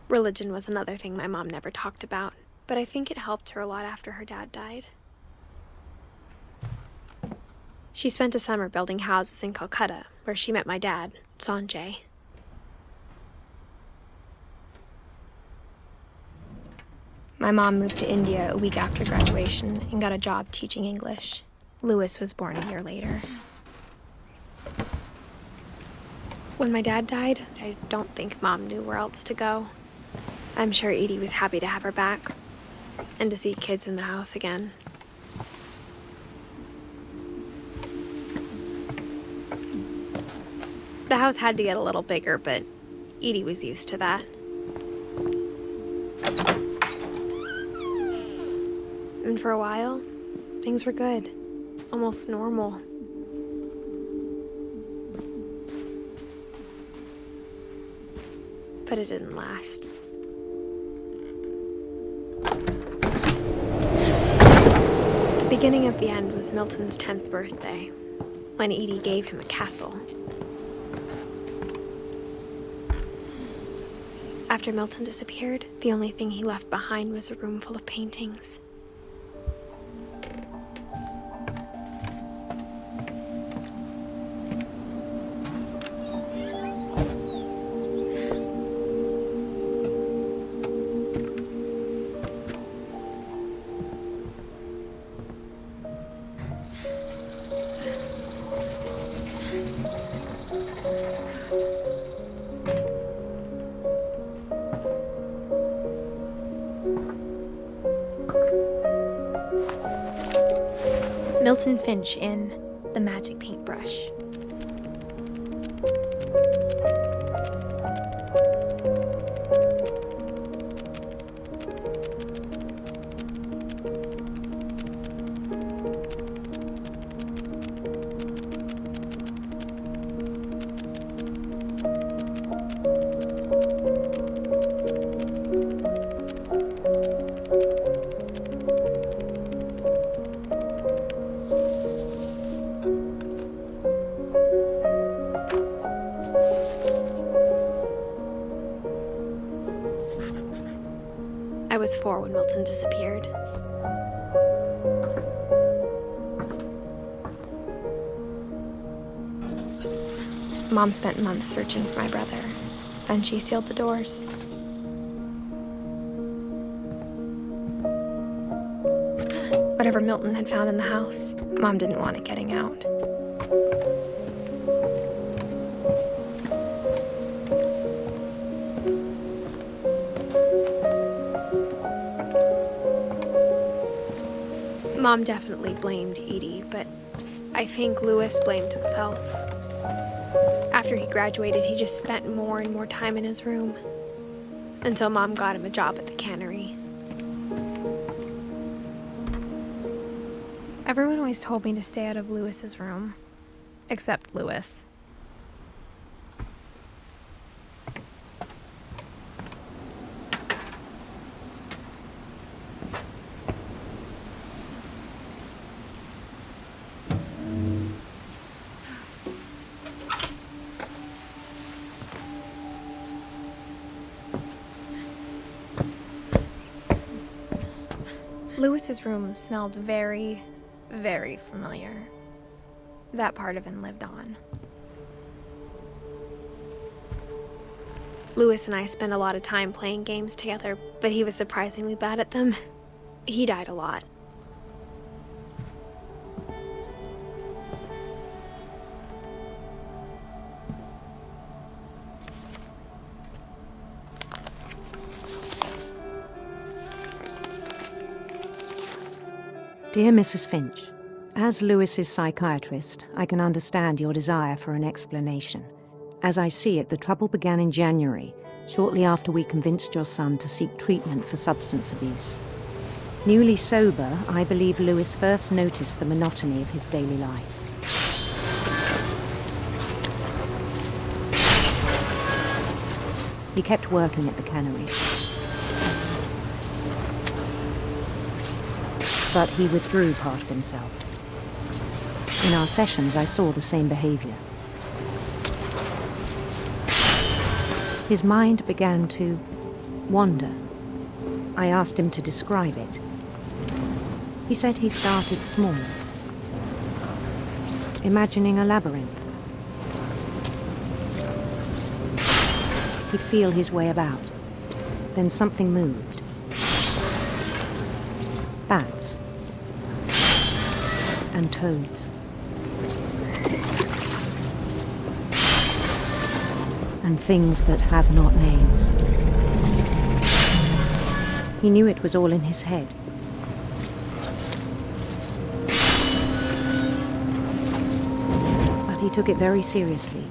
Religion was another thing my mom never talked about, but I think it helped her a lot after her dad died. She spent a summer building houses in Calcutta, where she met my dad, Sanjay. My mom moved to India a week after graduation and got a job teaching English. Louis was born a year later. When my dad died, I don't think Mom knew where else to go. I'm sure Edie was happy to have her back and to see kids in the house again. The house had to get a little bigger, but Edie was used to that. And for a while, things were good, almost normal. But it didn't last. The beginning of the end was Milton's 10th birthday, when Edie gave him a castle. After Milton disappeared, the only thing he left behind was a room full of paintings. Milton Finch in The Magic Paintbrush. I was 4 when Milton disappeared. Mom spent months searching for my brother. Then she sealed the doors. Whatever Milton had found in the house, Mom didn't want it getting out. Mom definitely blamed Edie, but I think Louis blamed himself. After he graduated, he just spent more and more time in his room, until Mom got him a job at the cannery. Everyone always told me to stay out of Louis's room, except Louis. Louis's room smelled very, very familiar. That part of him lived on. Louis and I spent a lot of time playing games together, but he was surprisingly bad at them. He died a lot. Dear Mrs. Finch, as Louis's psychiatrist, I can understand your desire for an explanation. As I see it, the trouble began in January, shortly after we convinced your son to seek treatment for substance abuse. Newly sober, I believe Louis first noticed the monotony of his daily life. He kept working at the cannery. But he withdrew part of himself. In our sessions, I saw the same behavior. His mind began to wander. I asked him to describe it. He said he started small, imagining a labyrinth. He'd feel his way about. Then something moved. Bats. And toads. And things that have not names. He knew it was all in his head. But he took it very seriously.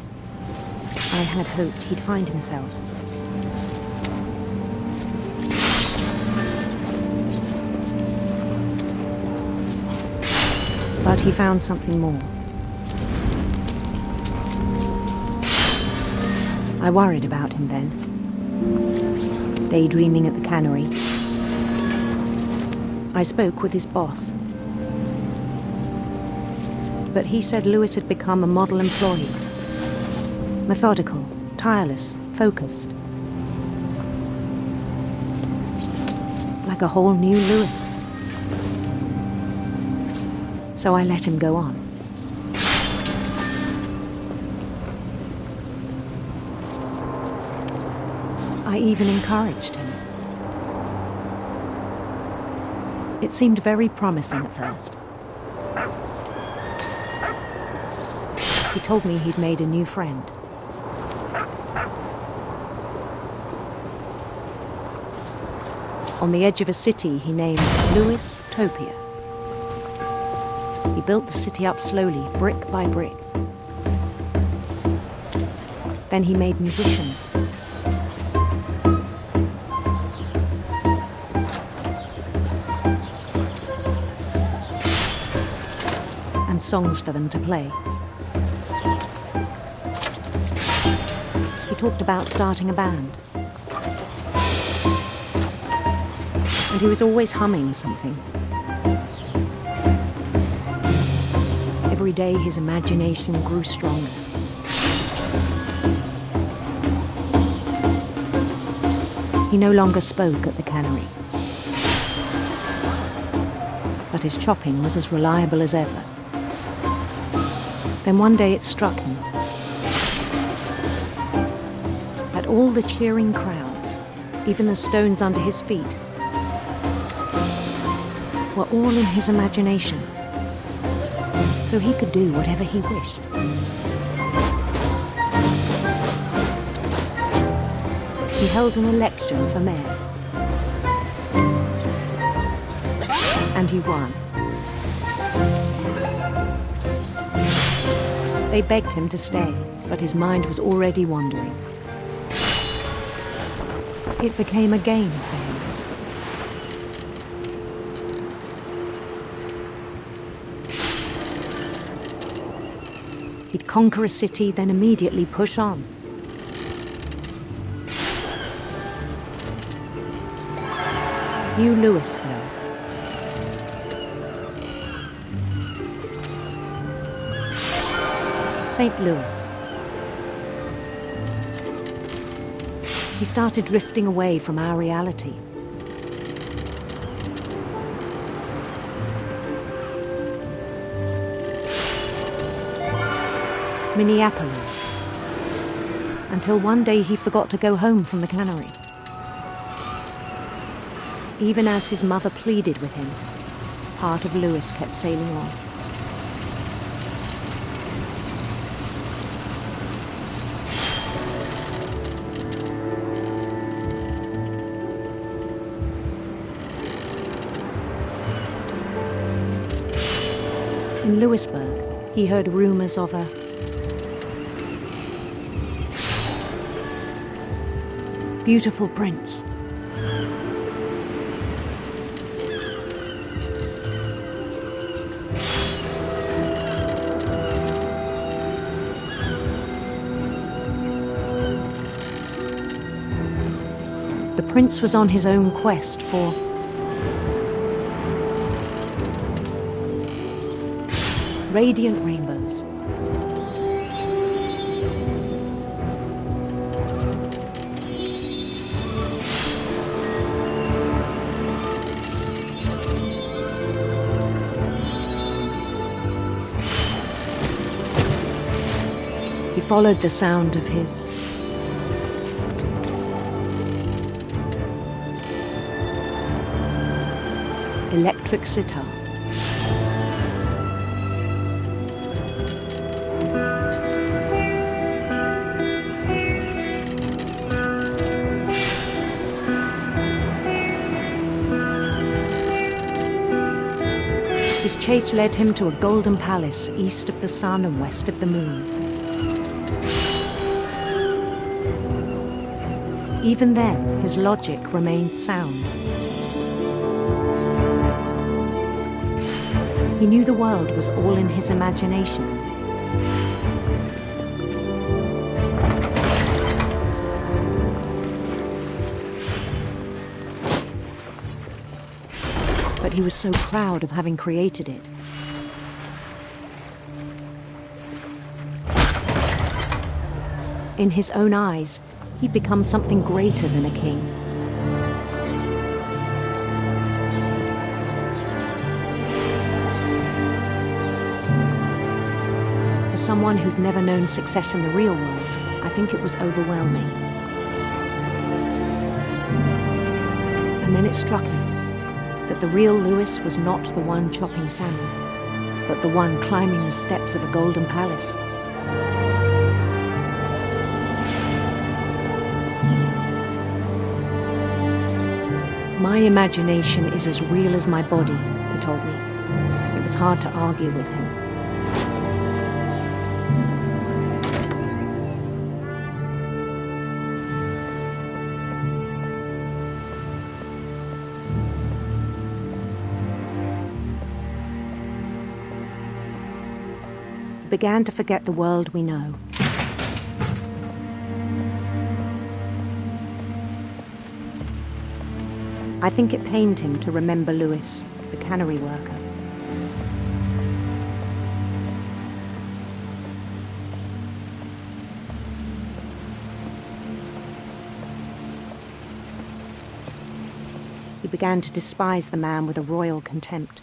I had hoped he'd find himself. But he found something more. I worried about him then. Daydreaming at the cannery. I spoke with his boss. But he said Lewis had become a model employee. Methodical, tireless, focused. Like a whole new Lewis. So I let him go on. I even encouraged him. It seemed very promising at first. He told me he'd made a new friend. On the edge of a city he named Lewis Topia. He built the city up slowly, brick by brick. Then he made musicians. And songs for them to play. He talked about starting a band. And he was always humming something. Every day his imagination grew stronger. He no longer spoke at the cannery. But his chopping was as reliable as ever. Then one day it struck him that all the cheering crowds, even the stones under his feet, were all in his imagination, so he could do whatever he wished. He held an election for mayor, and he won. They begged him to stay, but his mind was already wandering. It became a game for him. He'd conquer a city, then immediately push on. New Louisville. St. Louis. He started drifting away from our reality. Minneapolis. Until one day he forgot to go home from the cannery. Even as his mother pleaded with him, part of Lewis kept sailing on. In Lewisburg, he heard rumors of a beautiful prince. Prince was on his own quest for radiant rainbows. He followed the sound of his electric sitar. His chase led him to a golden palace east of the sun and west of the moon. Even then, his logic remained sound. He knew the world was all in his imagination. But he was so proud of having created it. In his own eyes, he'd become something greater than a king. For someone who'd never known success in the real world, I think it was overwhelming. And then it struck him that the real Lewis was not the one chopping salmon, but the one climbing the steps of a golden palace. My imagination is as real as my body, he told me. It was hard to argue with him. He began to forget the world we know. I think it pained him to remember Lewis, the cannery worker. He began to despise the man with a royal contempt.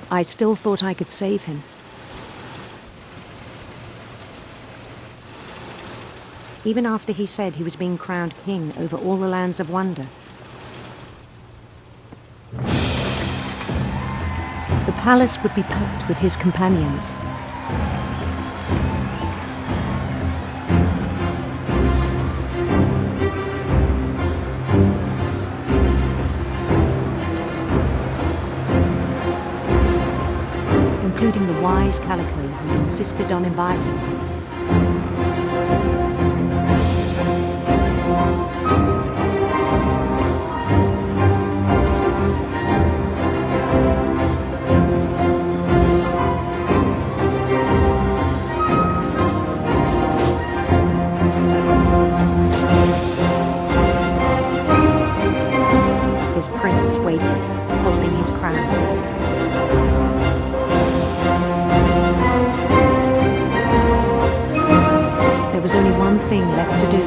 I still thought I could save him. Even after he said he was being crowned king over all the lands of wonder. The palace would be packed with his companions. Including the wise Calico who insisted on inviting him. Waited, holding his crown. There was only one thing left to do.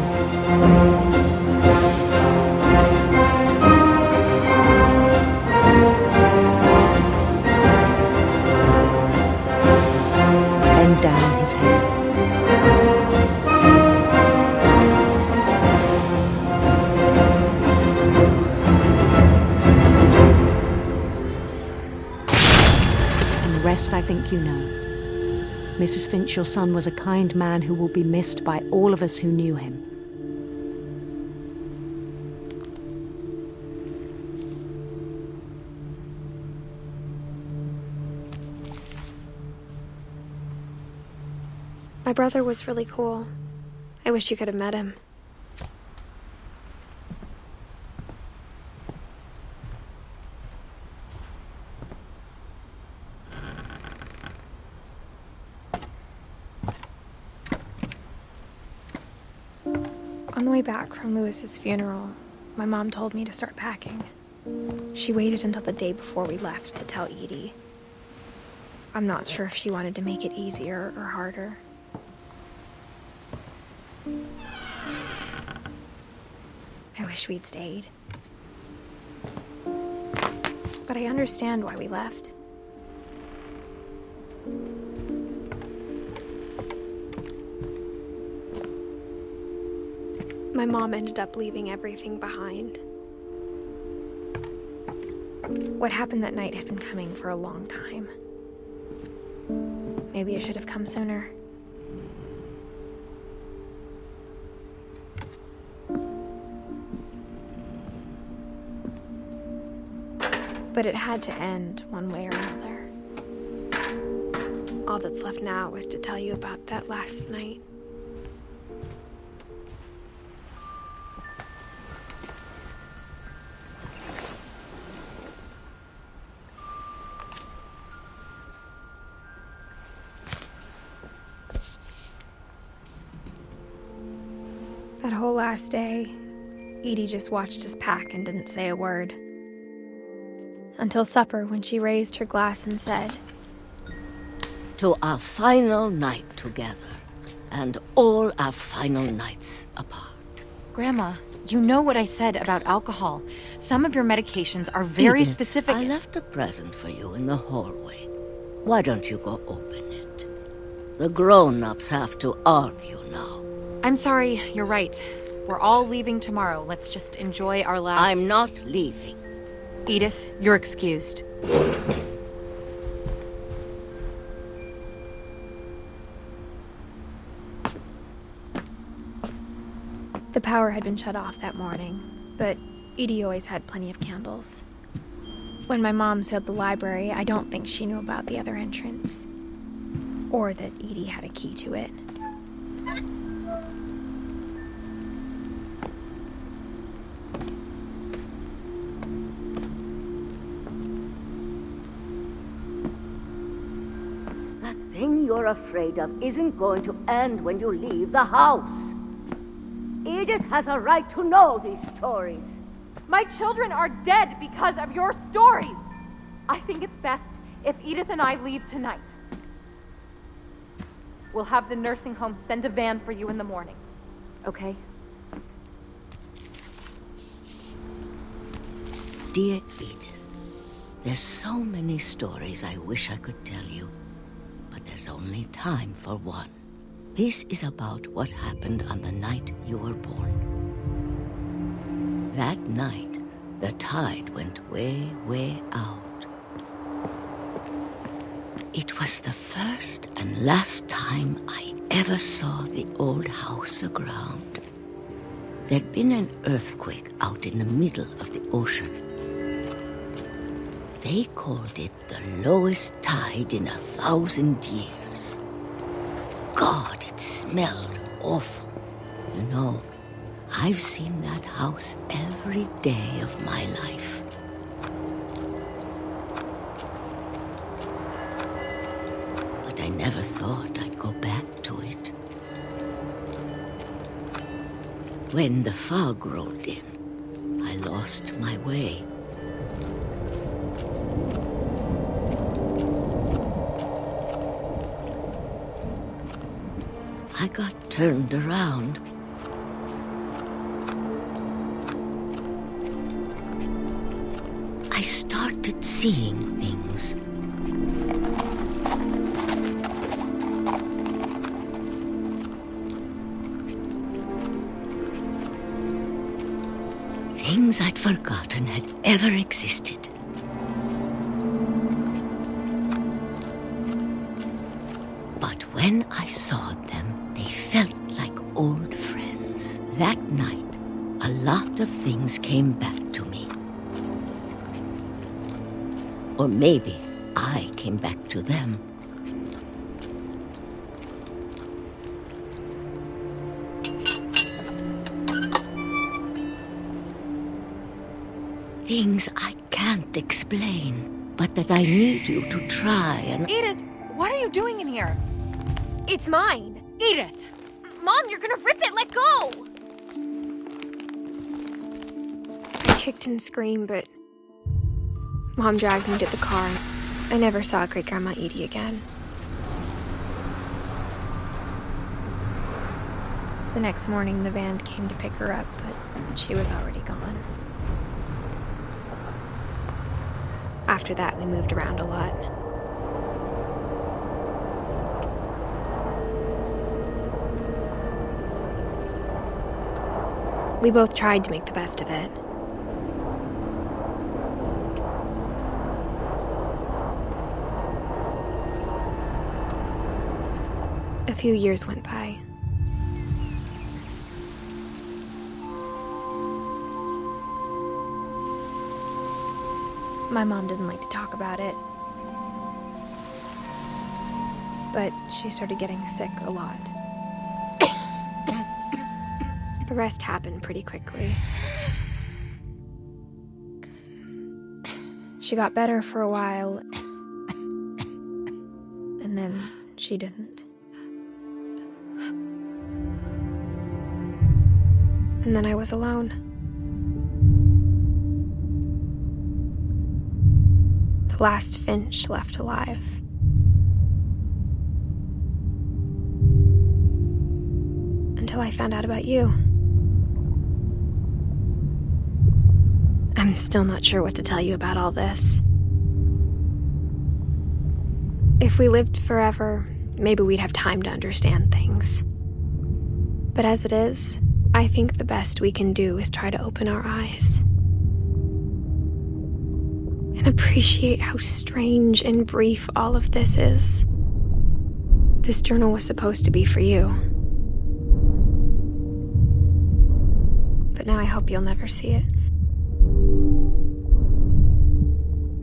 Bend down his head. I think you know. Mrs. Finch, your son was a kind man who will be missed by all of us who knew him. My brother was really cool. I wish you could have met him. the way back from Lewis's funeral, my mom told me to start packing. She waited until the day before we left to tell Edie. I'm not sure if she wanted to make it easier or harder. I wish we'd stayed. But I understand why we left. My mom ended up leaving everything behind. What happened that night had been coming for a long time. Maybe it should have come sooner. But it had to end one way or another. All that's left now is to tell you about that last night. That whole last day, Edie just watched us pack and didn't say a word. Until supper, when she raised her glass and said, "To our final night together, and all our final nights apart." Grandma, you know what I said about alcohol. Some of your medications are very Edith, specific. I left a present for you in the hallway. Why don't you go open it? The grown-ups have to argue now. I'm sorry, you're right. We're all leaving tomorrow. Let's just enjoy our last... I'm not leaving. Edith, you're excused. The power had been shut off that morning, but Edie always had plenty of candles. When my mom sealed the library, I don't think she knew about the other entrance. Or that Edie had a key to it. That thing you're afraid of isn't going to end when you leave the house. Edith has a right to know these stories. My children are dead because of your stories. I think it's best if Edith and I leave tonight. We'll have the nursing home send a van for you in the morning, okay? Dear Edith, there's so many stories I wish I could tell you, but there's only time for one. This is about what happened on the night you were born. That night, the tide went way, way out. It was the first and last time I ever saw the old house aground. There'd been an earthquake out in the middle of the ocean. They called it the lowest tide in 1,000 years. God, it smelled awful. You know, I've seen that house every day of my life. But I never thought I'd go back to it. When the fog rolled in, I lost my way. I got turned around. I started seeing things. Things I'd forgotten had ever existed. But when I saw them, they felt like old friends. That night, a lot of things came back to me. Or maybe I came back to them. Things I can't explain, but that I need you to try and... Edith, what are you doing in here? It's mine. Edith! Mom, you're gonna rip it. Let go. kicked and screamed, but Mom dragged me to the car. I never saw Great-Grandma Edie again. The next morning, the van came to pick her up, but she was already gone. After that, we moved around a lot. We both tried to make the best of it. A few years went by. My mom didn't like to talk about it, but she started getting sick a lot. The rest happened pretty quickly. She got better for a while, and then she didn't. And then I was alone. The last Finch left alive. Until I found out about you. I'm still not sure what to tell you about all this. If we lived forever, maybe we'd have time to understand things. But as it is, I think the best we can do is try to open our eyes. And appreciate how strange and brief all of this is. This journal was supposed to be for you. But now I hope you'll never see it.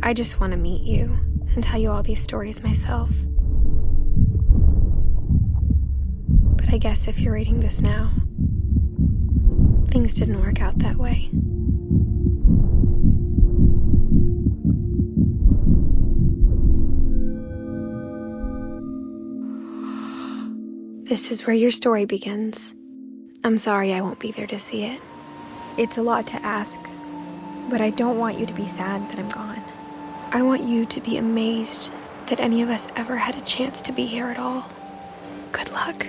I just want to meet you and tell you all these stories myself. But I guess if you're reading this now, things didn't work out that way. This is where your story begins. I'm sorry I won't be there to see it. It's a lot to ask, but I don't want you to be sad that I'm gone. I want you to be amazed that any of us ever had a chance to be here at all. Good luck.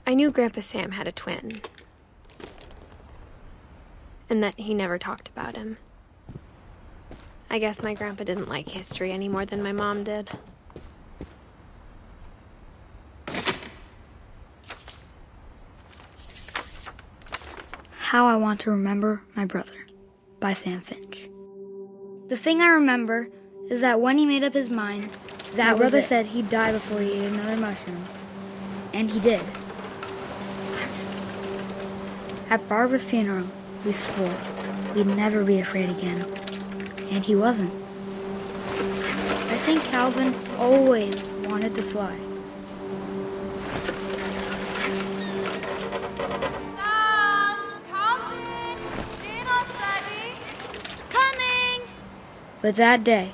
I knew Grandpa Sam had a twin, and that he never talked about him. I guess my grandpa didn't like history any more than my mom did. How I Want to Remember My Brother by Sam Finch. The thing I remember is that when he made up his mind, that brother said he'd die before he ate another mushroom. And he did. At Barbara's funeral, we swore we'd never be afraid again. And he wasn't. I think Calvin always wanted to fly. But that day,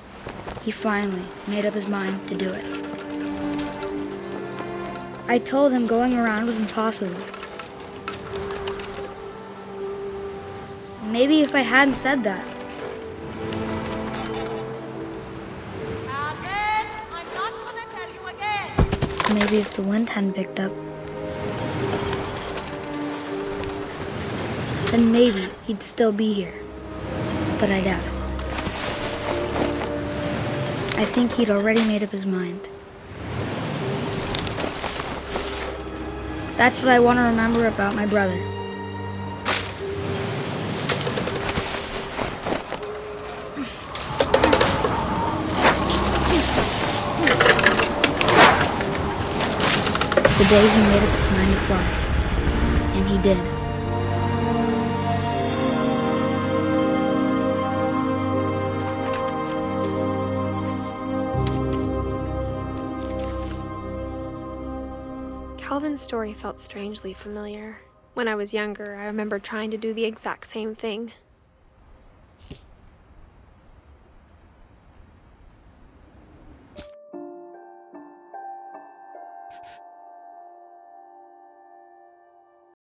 he finally made up his mind to do it. I told him going around was impossible. Maybe if I hadn't said that. Calvin, I'm not gonna tell you again. Maybe if the wind hadn't picked up. Then maybe he'd still be here. But I doubt it. I think he'd already made up his mind. That's what I want to remember about my brother. The day he made up his mind to fly. And he did. Calvin's story felt strangely familiar. When I was younger, I remember trying to do the exact same thing.